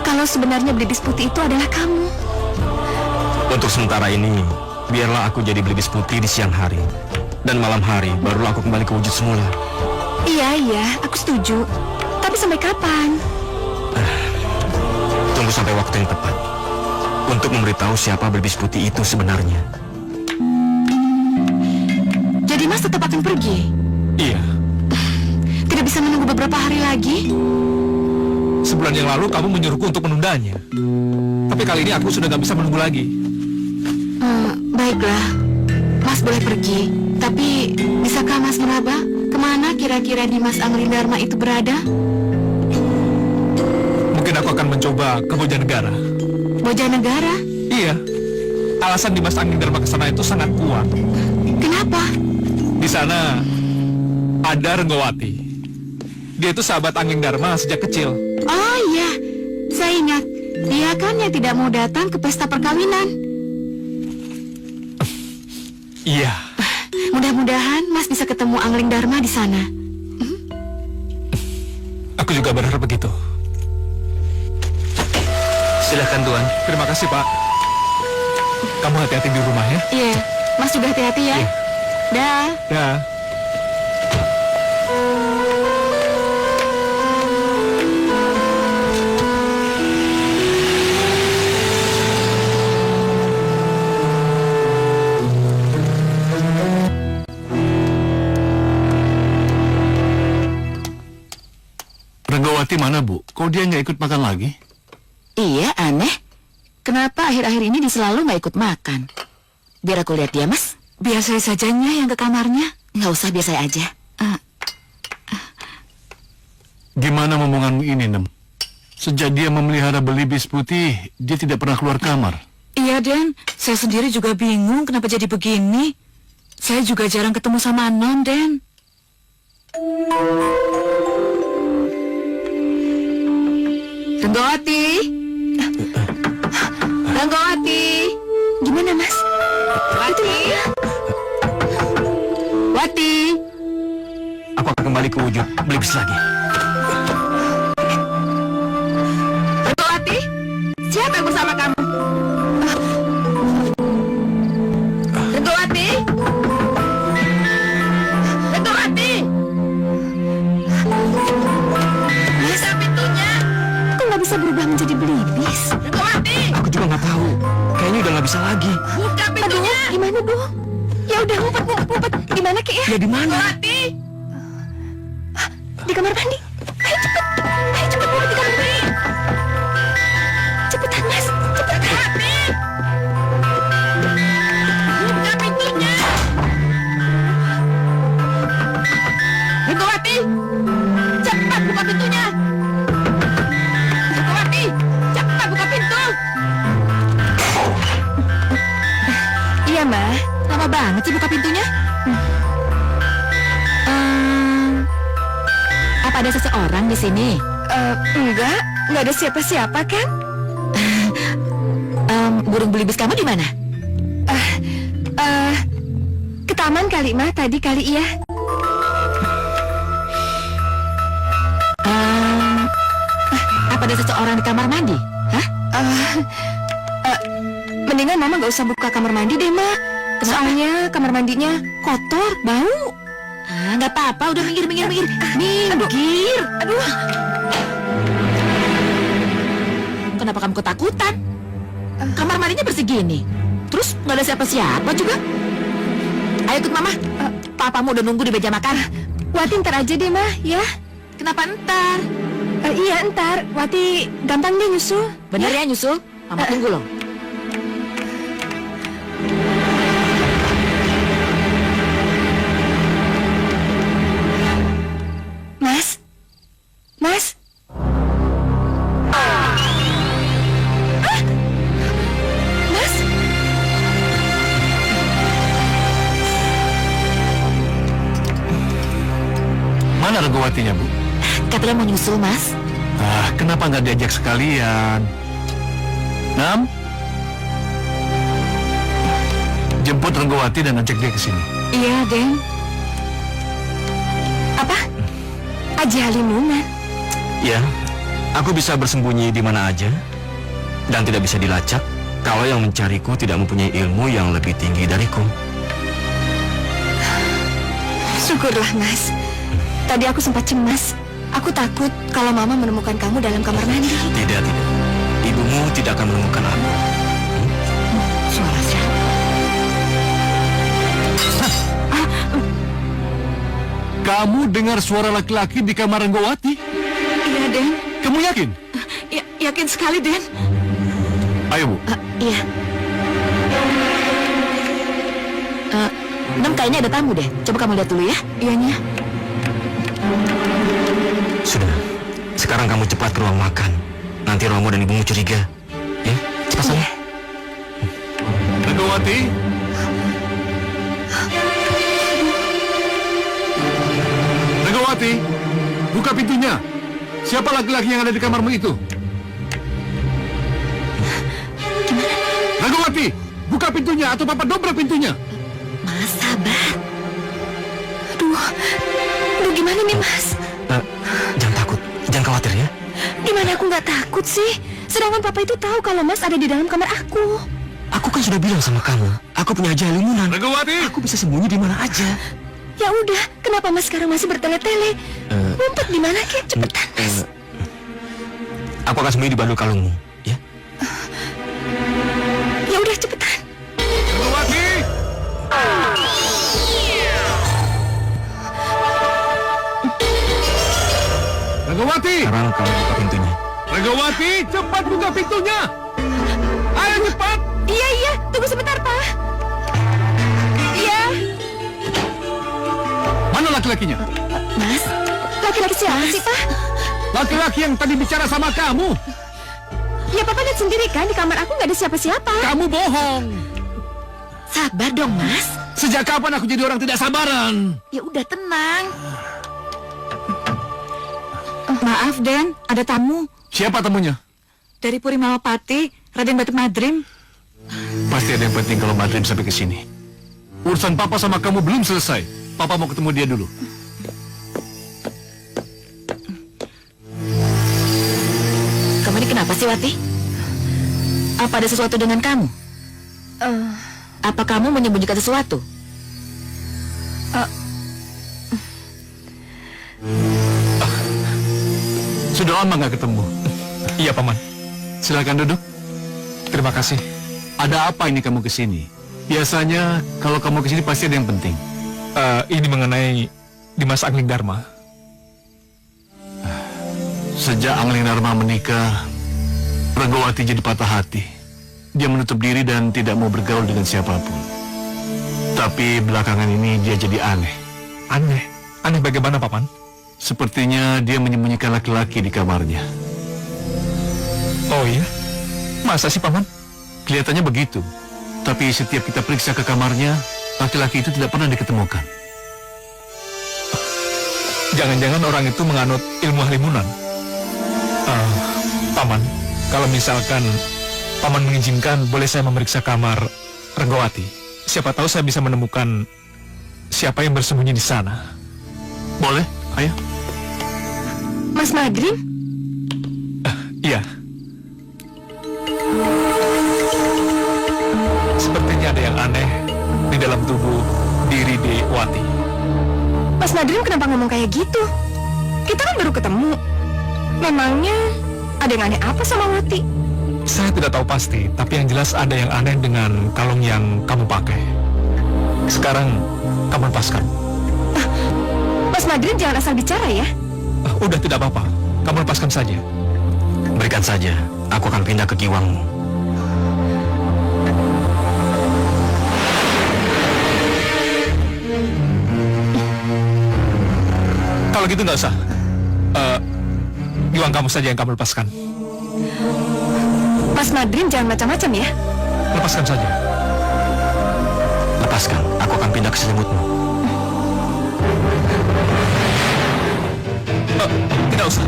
kalau sebenarnya Belibis Putih itu adalah kamu?
Untuk sementara ini, biarlah aku jadi Belibis Putih di siang hari. Dan malam hari, barulah aku kembali ke wujud semula.
Iya, aku setuju. Tapi sampai kapan?
Tunggu sampai waktu yang tepat untuk memberitahu siapa Belibis Putih itu sebenarnya.
Jadi Mas tetap akan pergi?
Iya.
Tidak bisa menunggu beberapa hari lagi?
Sebulan yang lalu kamu menyuruhku untuk menundanya. Tapi kali ini aku sudah gak bisa menunggu lagi.
Baiklah, Mas boleh pergi. Tapi bisakah Mas meraba kemana kira-kira Dimas Anglindharma itu berada?
Mungkin aku akan mencoba ke Bojanegara.
Bojanegara?
Iya. Alasan Dimas Anglindharma ke sana itu sangat kuat.
Kenapa?
Di sana ada Renggawati. Dia itu sahabat Anglindharma sejak kecil.
Oh iya, saya ingat. Dia kan yang tidak mau datang ke pesta perkawinan.
Iya.
Mudah-mudahan Mas bisa ketemu Anglindharma di sana.
Aku juga berharap begitu.
Silakan Tuan.
Terima kasih, Pak. Kamu hati-hati di rumah ya.
Iya, Mas juga hati-hati ya.
Iya.
Dah.
Ya.
Renggawati mana, Bu? Kok dia nggak ikut makan lagi?
Iya, aneh. Kenapa akhir-akhir ini dia selalu nggak ikut makan? Biar aku lihat dia, Mas.
Biar saya sajanya yang ke kamarnya.
Nggak usah, biar saya aja.
Gimana momonganmu ini, Nem? Sejak dia memelihara Belibis Putih, dia tidak pernah keluar kamar.
Iya, Den. Saya sendiri juga bingung kenapa jadi begini. Saya juga jarang ketemu sama Non, Den. Renggawati. Renggawati.
Gimana, Mas?
Wati. Wati.
Aku akan kembali ke wujud Belibis lagi.
Renggawati. Siapa yang bersama kamu? Renggawati. Renggawati. Buka pintunya.
Kok nggak bisa berubah menjadi Belibis?
Renggawati.
Aku juga nggak tahu. Kayaknya udah nggak bisa lagi.
Buka pintunya.
Aduh, gimana dong? Ya udah ngumpet. Gimana, Ki ya?
Ya di mana?
Renggawati.
Di kamar mandi. Ayo cepet. Ayo cepet ngumpet di kamar mandi. Cepetan, Mas. Cepetan.
Renggawati. Buka pintunya. Renggawati. Cepat buka pintunya. Renggawati. Cepat buka pintu.
Iya, Ma.
Lama banget sih buka pintunya. Apa ada seseorang di sini?
Nggak ada siapa-siapa kan?
Burung belibis kamu di mana?
Ke taman kali, Ma. Tadi kali iya.
Apa ada seseorang di kamar mandi? Hah?
Mendingan Mama nggak usah buka kamar mandi deh, Ma. Soalnya kamar mandinya kotor, bau.
Nggak apa-apa, udah minggir. Minggir. Aduh. Kenapa kamu ketakutan? Kamar mandinya bersih gini. Terus nggak ada siapa-siapa juga. Ayo ikut Mama. Papamu udah nunggu di meja makan.
Wati ntar aja deh, Ma, ya.
Kenapa ntar?
Iya, ntar. Wati gampang deh nyusul.
Bener ya nyusul? Mama tunggu loh.
Mas? Mas? Mas?
Mana Renggawatinya, Bu?
Katanya mau nyusul, Mas.
Kenapa nggak diajak sekalian? Nam? Jemput Renggawati dan ajak dia ke sini.
Iya, Den. Apa? Aji Halimunan.
Ya, aku bisa bersembunyi di mana aja dan tidak bisa dilacak kalau yang mencariku tidak mempunyai ilmu yang lebih tinggi dariku.
Syukurlah, Mas. Tadi aku sempat cemas. Aku takut kalau Mama menemukan kamu dalam kamar mandi.
Tidak. Ibumu tidak akan menemukan aku.
Suara siapa?
Kamu dengar suara laki-laki di kamar Renggawati?
Iya, Den.
Kamu yakin?
Yakin sekali, Den.
Ayo, Bu.
Iya. Nem, kayaknya ada tamu deh. Coba kamu lihat dulu ya.
Iyanya.
Sudah. Sekarang kamu cepat ke ruang makan. Nanti Romo dan ibumu curiga. Ya, cepat sana.
Renggawati? Renggawati, buka pintunya. Siapa laki-laki yang ada di kamarmu itu? Renggawati, buka pintunya atau Papa dobrak pintunya.
Mas, sabar.
Aduh, gimana nih, Mas?
Jangan takut, jangan khawatir ya.
Gimana aku nggak takut sih? Sedangkan Papa itu tahu kalau Mas ada di dalam kamar aku.
Aku kan sudah bilang sama kamu, aku punya Aji Halimunan.
Renggawati!
Aku bisa sembunyi di mana aja.
Ya udah, kenapa Mas sekarang masih bertele-tele? Ngumpet di mana, Kek? Cepetan, Mas.
Aku akan sembunyi di bandul kalungmu, ya.
Ya udah, cepetan.
Renggawati! Renggawati!
Sekarang kamu buka pintunya.
Renggawati, cepat buka pintunya! Ayo cepat!
Iya, tunggu sebentar, Pak. Iya.
Mana laki-lakinya?
Mas, laki-laki siapa sih, Pak?
Laki-laki yang tadi bicara sama kamu.
Ya, Papa lihat sendiri kan, di kamar aku nggak ada siapa-siapa.
Kamu bohong.
Sabar dong, Mas.
Sejak kapan aku jadi orang tidak sabaran?
Ya udah, tenang.
Maaf, Den, ada tamu.
Siapa temunya?
Dari Puri Malapati, Raden Batuk Madrim.
Pasti ada yang penting kalau Madrim sampai ke sini. Urusan Papa sama kamu belum selesai. Papa mau ketemu dia dulu.
Kamu ini kenapa sih, Wati? Apa ada sesuatu dengan kamu? Apa kamu menyembunyikan sesuatu?
Sudah lama nggak ketemu.
Iya, Paman.
Silakan duduk.
Terima kasih.
Ada apa ini kamu ke sini? Biasanya kalau kamu ke sini pasti ada yang penting.
Ini mengenai Dimas Angling Dharma.
Sejak Angling Dharma menikah, Renggawati jadi patah hati. Dia menutup diri dan tidak mau bergaul dengan siapapun. Tapi belakangan ini dia jadi aneh.
Aneh? Aneh bagaimana, Paman?
Sepertinya dia menyembunyikan laki-laki di kamarnya.
Oh iya? Masa sih, Paman?
Kelihatannya begitu. Tapi setiap kita periksa ke kamarnya, laki-laki itu tidak pernah diketemukan.
Jangan-jangan orang itu menganut ilmu halimunan. Paman, kalau misalkan Paman mengizinkan, boleh saya memeriksa kamar Renggawati. Siapa tahu saya bisa menemukan siapa yang bersembunyi di sana.
Boleh, ayo.
Mas Madrim?
Iya. Sepertinya ada yang aneh di dalam tubuh diri Dewati.
Mas Madrim kenapa ngomong kayak gitu? Kita kan baru ketemu. Memangnya ada yang aneh apa sama Wati?
Saya tidak tahu pasti, tapi yang jelas ada yang aneh dengan kalung yang kamu pakai. Sekarang kamu lepaskan.
Mas Madrim jangan asal bicara ya.
Udah, tidak apa-apa. Kamu lepaskan saja.
Berikan saja, aku akan pindah ke giwangmu.
Kalau gitu nggak usah. Giwang kamu saja yang kamu lepaskan.
Mas Madrim jangan macam-macam ya.
Lepaskan saja.
Lepaskan, aku akan pindah ke selimutmu.
Tidak usah.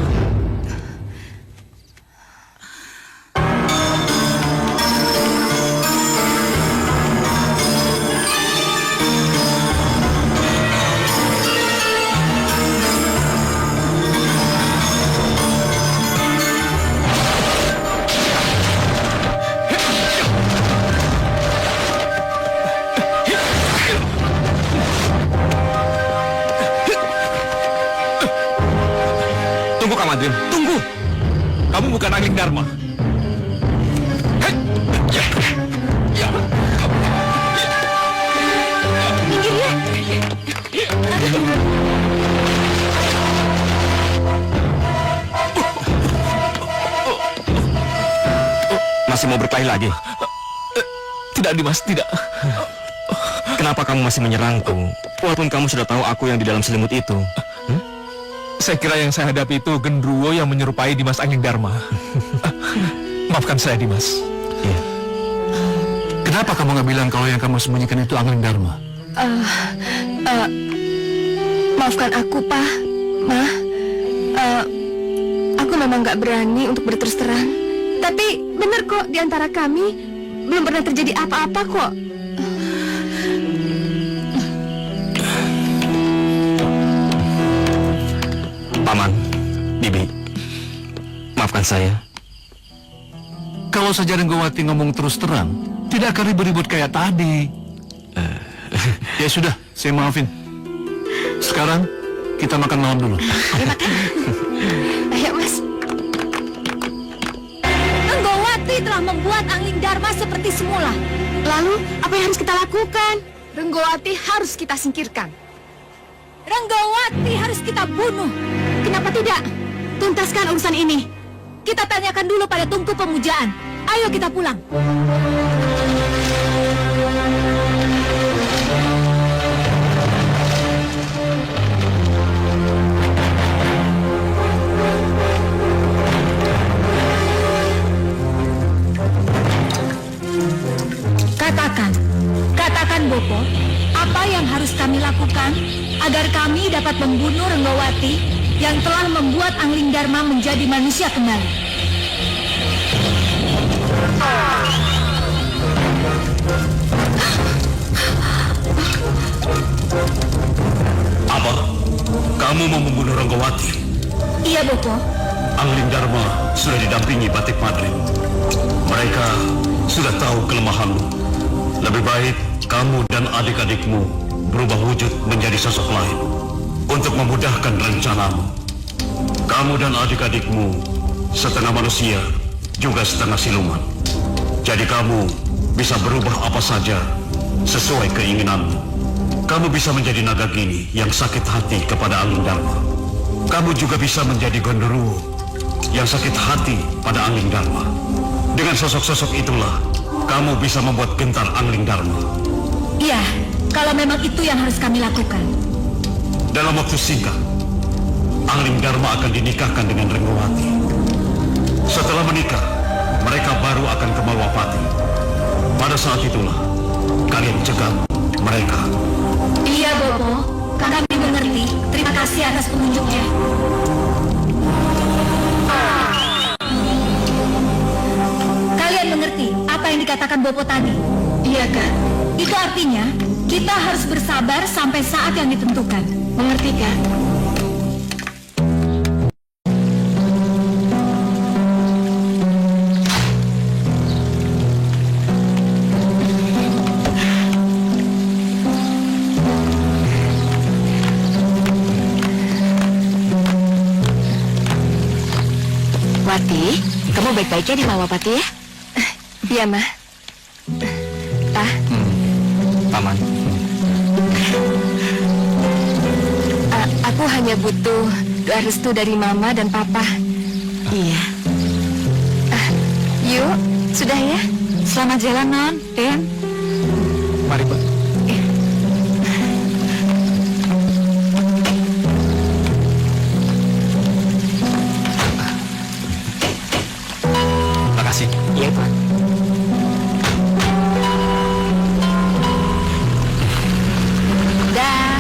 Tunggu, Kak Madrim. Tunggu.
Kamu bukan Angling Dharma.
Minggir ya.
Masih mau berkelahi lagi?
Tidak, Dimas, tidak.
Kenapa kamu masih menyerangku? Walaupun kamu sudah tahu aku yang di dalam selimut itu.
Saya kira yang saya hadapi itu genderuwo yang menyerupai Dimas Angling Dharma. Maafkan saya, Dimas.
Iya. Kenapa kamu nggak bilang kalau yang kamu sembunyikan itu Angling Dharma?
Maafkan aku, Pak. Ma. Aku memang nggak berani untuk berterus terang. Tapi benar kok, di antara kami belum pernah terjadi apa-apa kok.
Paman, Bibi, maafkan saya.
Kalau saja Renggowati ngomong terus terang, tidak akan ribut-ribut kayak tadi. Ya sudah, saya maafin. Sekarang kita makan malam dulu.
Ayo, Mas. Renggowati telah membuat Angling Dharma seperti semula. Lalu, apa yang harus kita lakukan? Renggowati harus kita singkirkan. Renggowati harus kita bunuh. Kenapa tidak? Tuntaskan urusan ini. Kita tanyakan dulu pada Tungku Pemujaan. Ayo kita pulang. Katakan Bopo, apa yang harus kami lakukan agar kami dapat membunuh Renggowati yang telah membuat Angling Dharma menjadi manusia kembali.
Apa? Kamu mau membunuh Renggowati?
Iya, Bopo.
Angling Dharma sudah didampingi Batik Madrim. Mereka sudah tahu kelemahanmu. Lebih baik kamu dan adik-adikmu berubah wujud menjadi sosok lain untuk memudahkan rencanamu. Kamu dan adik-adikmu setengah manusia, juga setengah siluman. Jadi kamu bisa berubah apa saja sesuai keinginanmu. Kamu bisa menjadi naga gini yang sakit hati kepada Angling Dharma. Kamu juga bisa menjadi genderuwo yang sakit hati pada Angling Dharma. Dengan sosok-sosok itulah kamu bisa membuat gentar Angling Dharma.
Iya, kalau memang itu yang harus kami lakukan.
Dalam waktu singkat, Angling Dharma akan dinikahkan dengan Renggowati. Setelah menikah, mereka baru akan ke Malwapati. Pada saat itulah, kalian cegat mereka.
Iya, Bopo. Kami mengerti. Terima kasih atas penunjuknya. Kalian mengerti apa yang dikatakan Bopo tadi? Iya, Kak. Itu artinya kita harus bersabar sampai saat yang ditentukan. Mengerti, Kak?
Wati, kamu baik-baik ya di Malwapati ya?
Iya, Ma. Pa.
Paman.
Aku hanya butuh doa restu dari Mama dan Papa.
Iya.
Yuk, sudah ya?
Selamat jalan, Non. Den.
Mari, Mbak.
Makasih.
Iya, Pak.
Dah.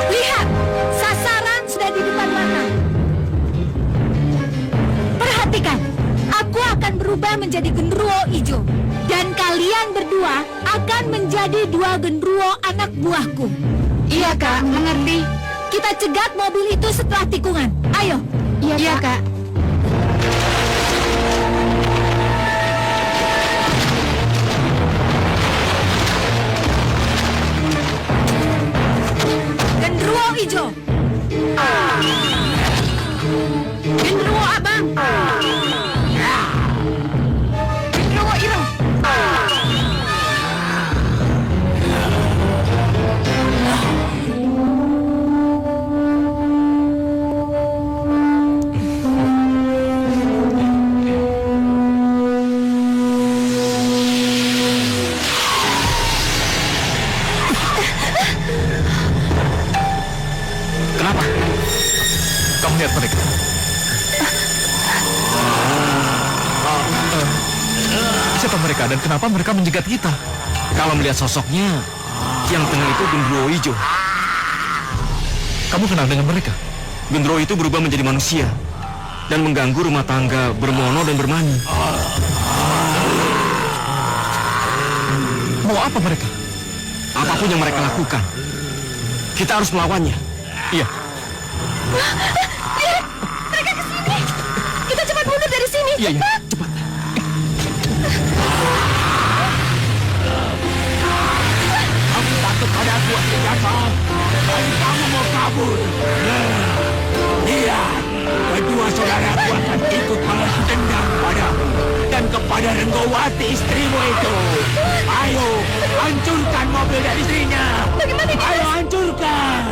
Lihat, sasaran sudah di depan mata. Perhatikan, aku akan berubah menjadi genderuwo hijau. Dan kalian berdua akan menjadi dua genderuwo anak buahku. Iya, Kak, mengerti. Kita cegat mobil itu setelah tikungan. Ayo.
Iya, Kak.
Genderuwo hijau. Genderuwo abang. Genderuwo ireng.
Kenapa? Kamu lihat mereka? Siapa mereka dan kenapa mereka menjegat kita?
Kalau melihat sosoknya, yang tengah itu genderuwo hijau.
Kamu kenal dengan mereka?
Genderuwo itu berubah menjadi manusia dan mengganggu rumah tangga Bermono dan Bermani.
Mau apa mereka?
Apapun yang mereka lakukan, kita harus melawannya.
Iya.
Mereka ke sini. Kita cepat mundur dari sini.
Iya, iya.
Cepat.
Cepat.
Kamu takut pada aku, Asli Dharma. Dan kamu mau kabur. Lihat, kedua saudaraku akan ikut balas dendam padamu dan kepada Renggowati istrimu itu. Ayo, hancurkan mobil dan istrinya.
Bagaimana ini?
Ayo hancurkan.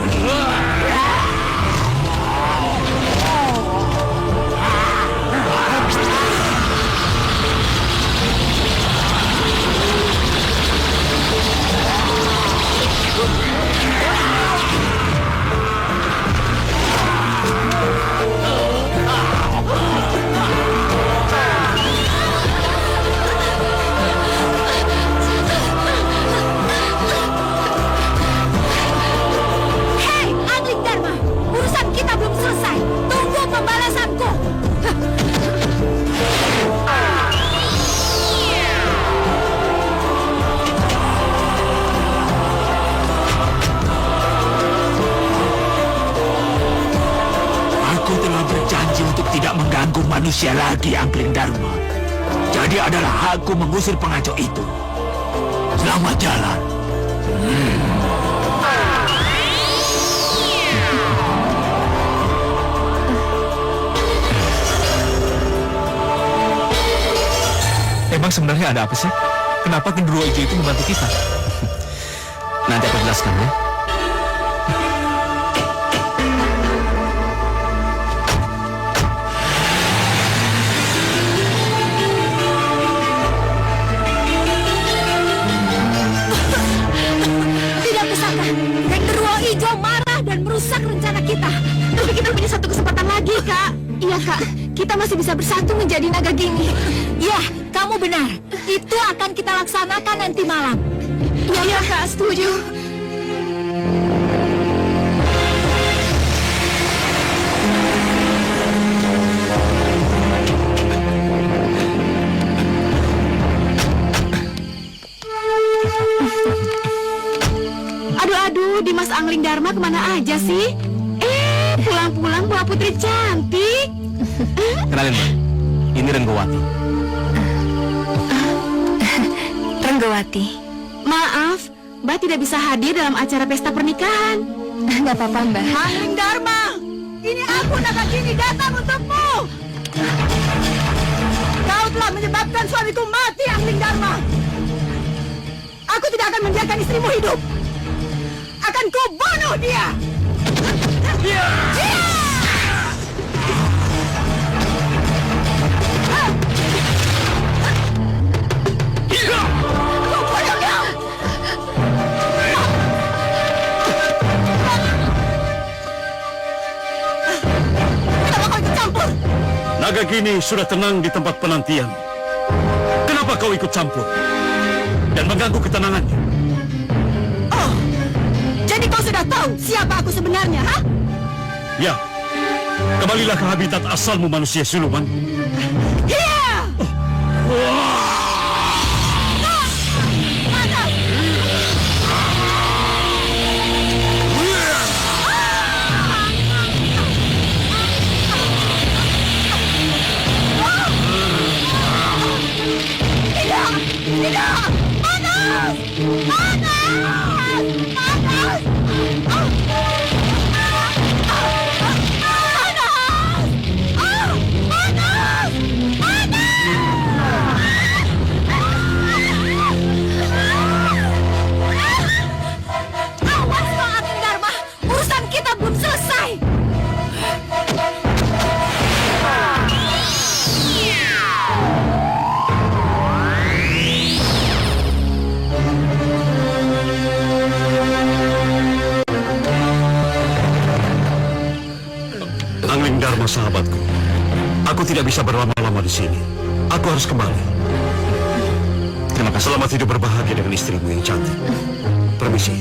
Hei, Angling Dharma. Urusan kita belum selesai. Tunggu pembalasanku.
Aku telah berjanji untuk tidak mengganggu manusia lagi, Angling Dharma. Jadi adalah aku mengusir pengacau itu. Selamat jalan.
Emang sebenarnya ada apa sih? Kenapa genderuwo hijau itu membantu kita?
Nanti aku jelaskan ya.
Tidak kusangka, genderuwo hijau marah dan merusak rencana kita. Tapi kita punya satu kesempatan lagi, Kak. Iya, Kak. Kita masih bisa bersatu menjadi naga gini. Iya, kamu benar. Itu akan kita laksanakan nanti malam. Iya, Kak. Setuju.
Aduh, Dimas Angling Dharma kemana aja sih? Pulang-pulang bawa putri cantik.
Kenalin, Mbak. Ini Renggowati.
Renggowati.
Maaf, Mbak tidak bisa hadir dalam acara pesta pernikahan.
Nggak apa-apa, Mbak.
Angling Dharma, ini aku naga gini datang untukmu. Kau telah menyebabkan suamiku mati, Angling Dharma. Aku tidak akan membiarkan istrimu hidup. Akan kubunuh dia.
Kenapa kau ikut campur?
Naga Gini sudah tenang di tempat penantian. Kenapa kau ikut campur dan mengganggu ketenangannya?
Oh, jadi kau sudah tahu siapa aku sebenarnya, ha?
Ya, kembalilah ke habitat asalmu, manusia siluman.
Iya! Mana?
bersama sahabatku. Aku tidak bisa berlama-lama di sini. Aku harus kembali.
Terima kasih.
Selamat hidup berbahagia dengan istrimu yang cantik. Permisi.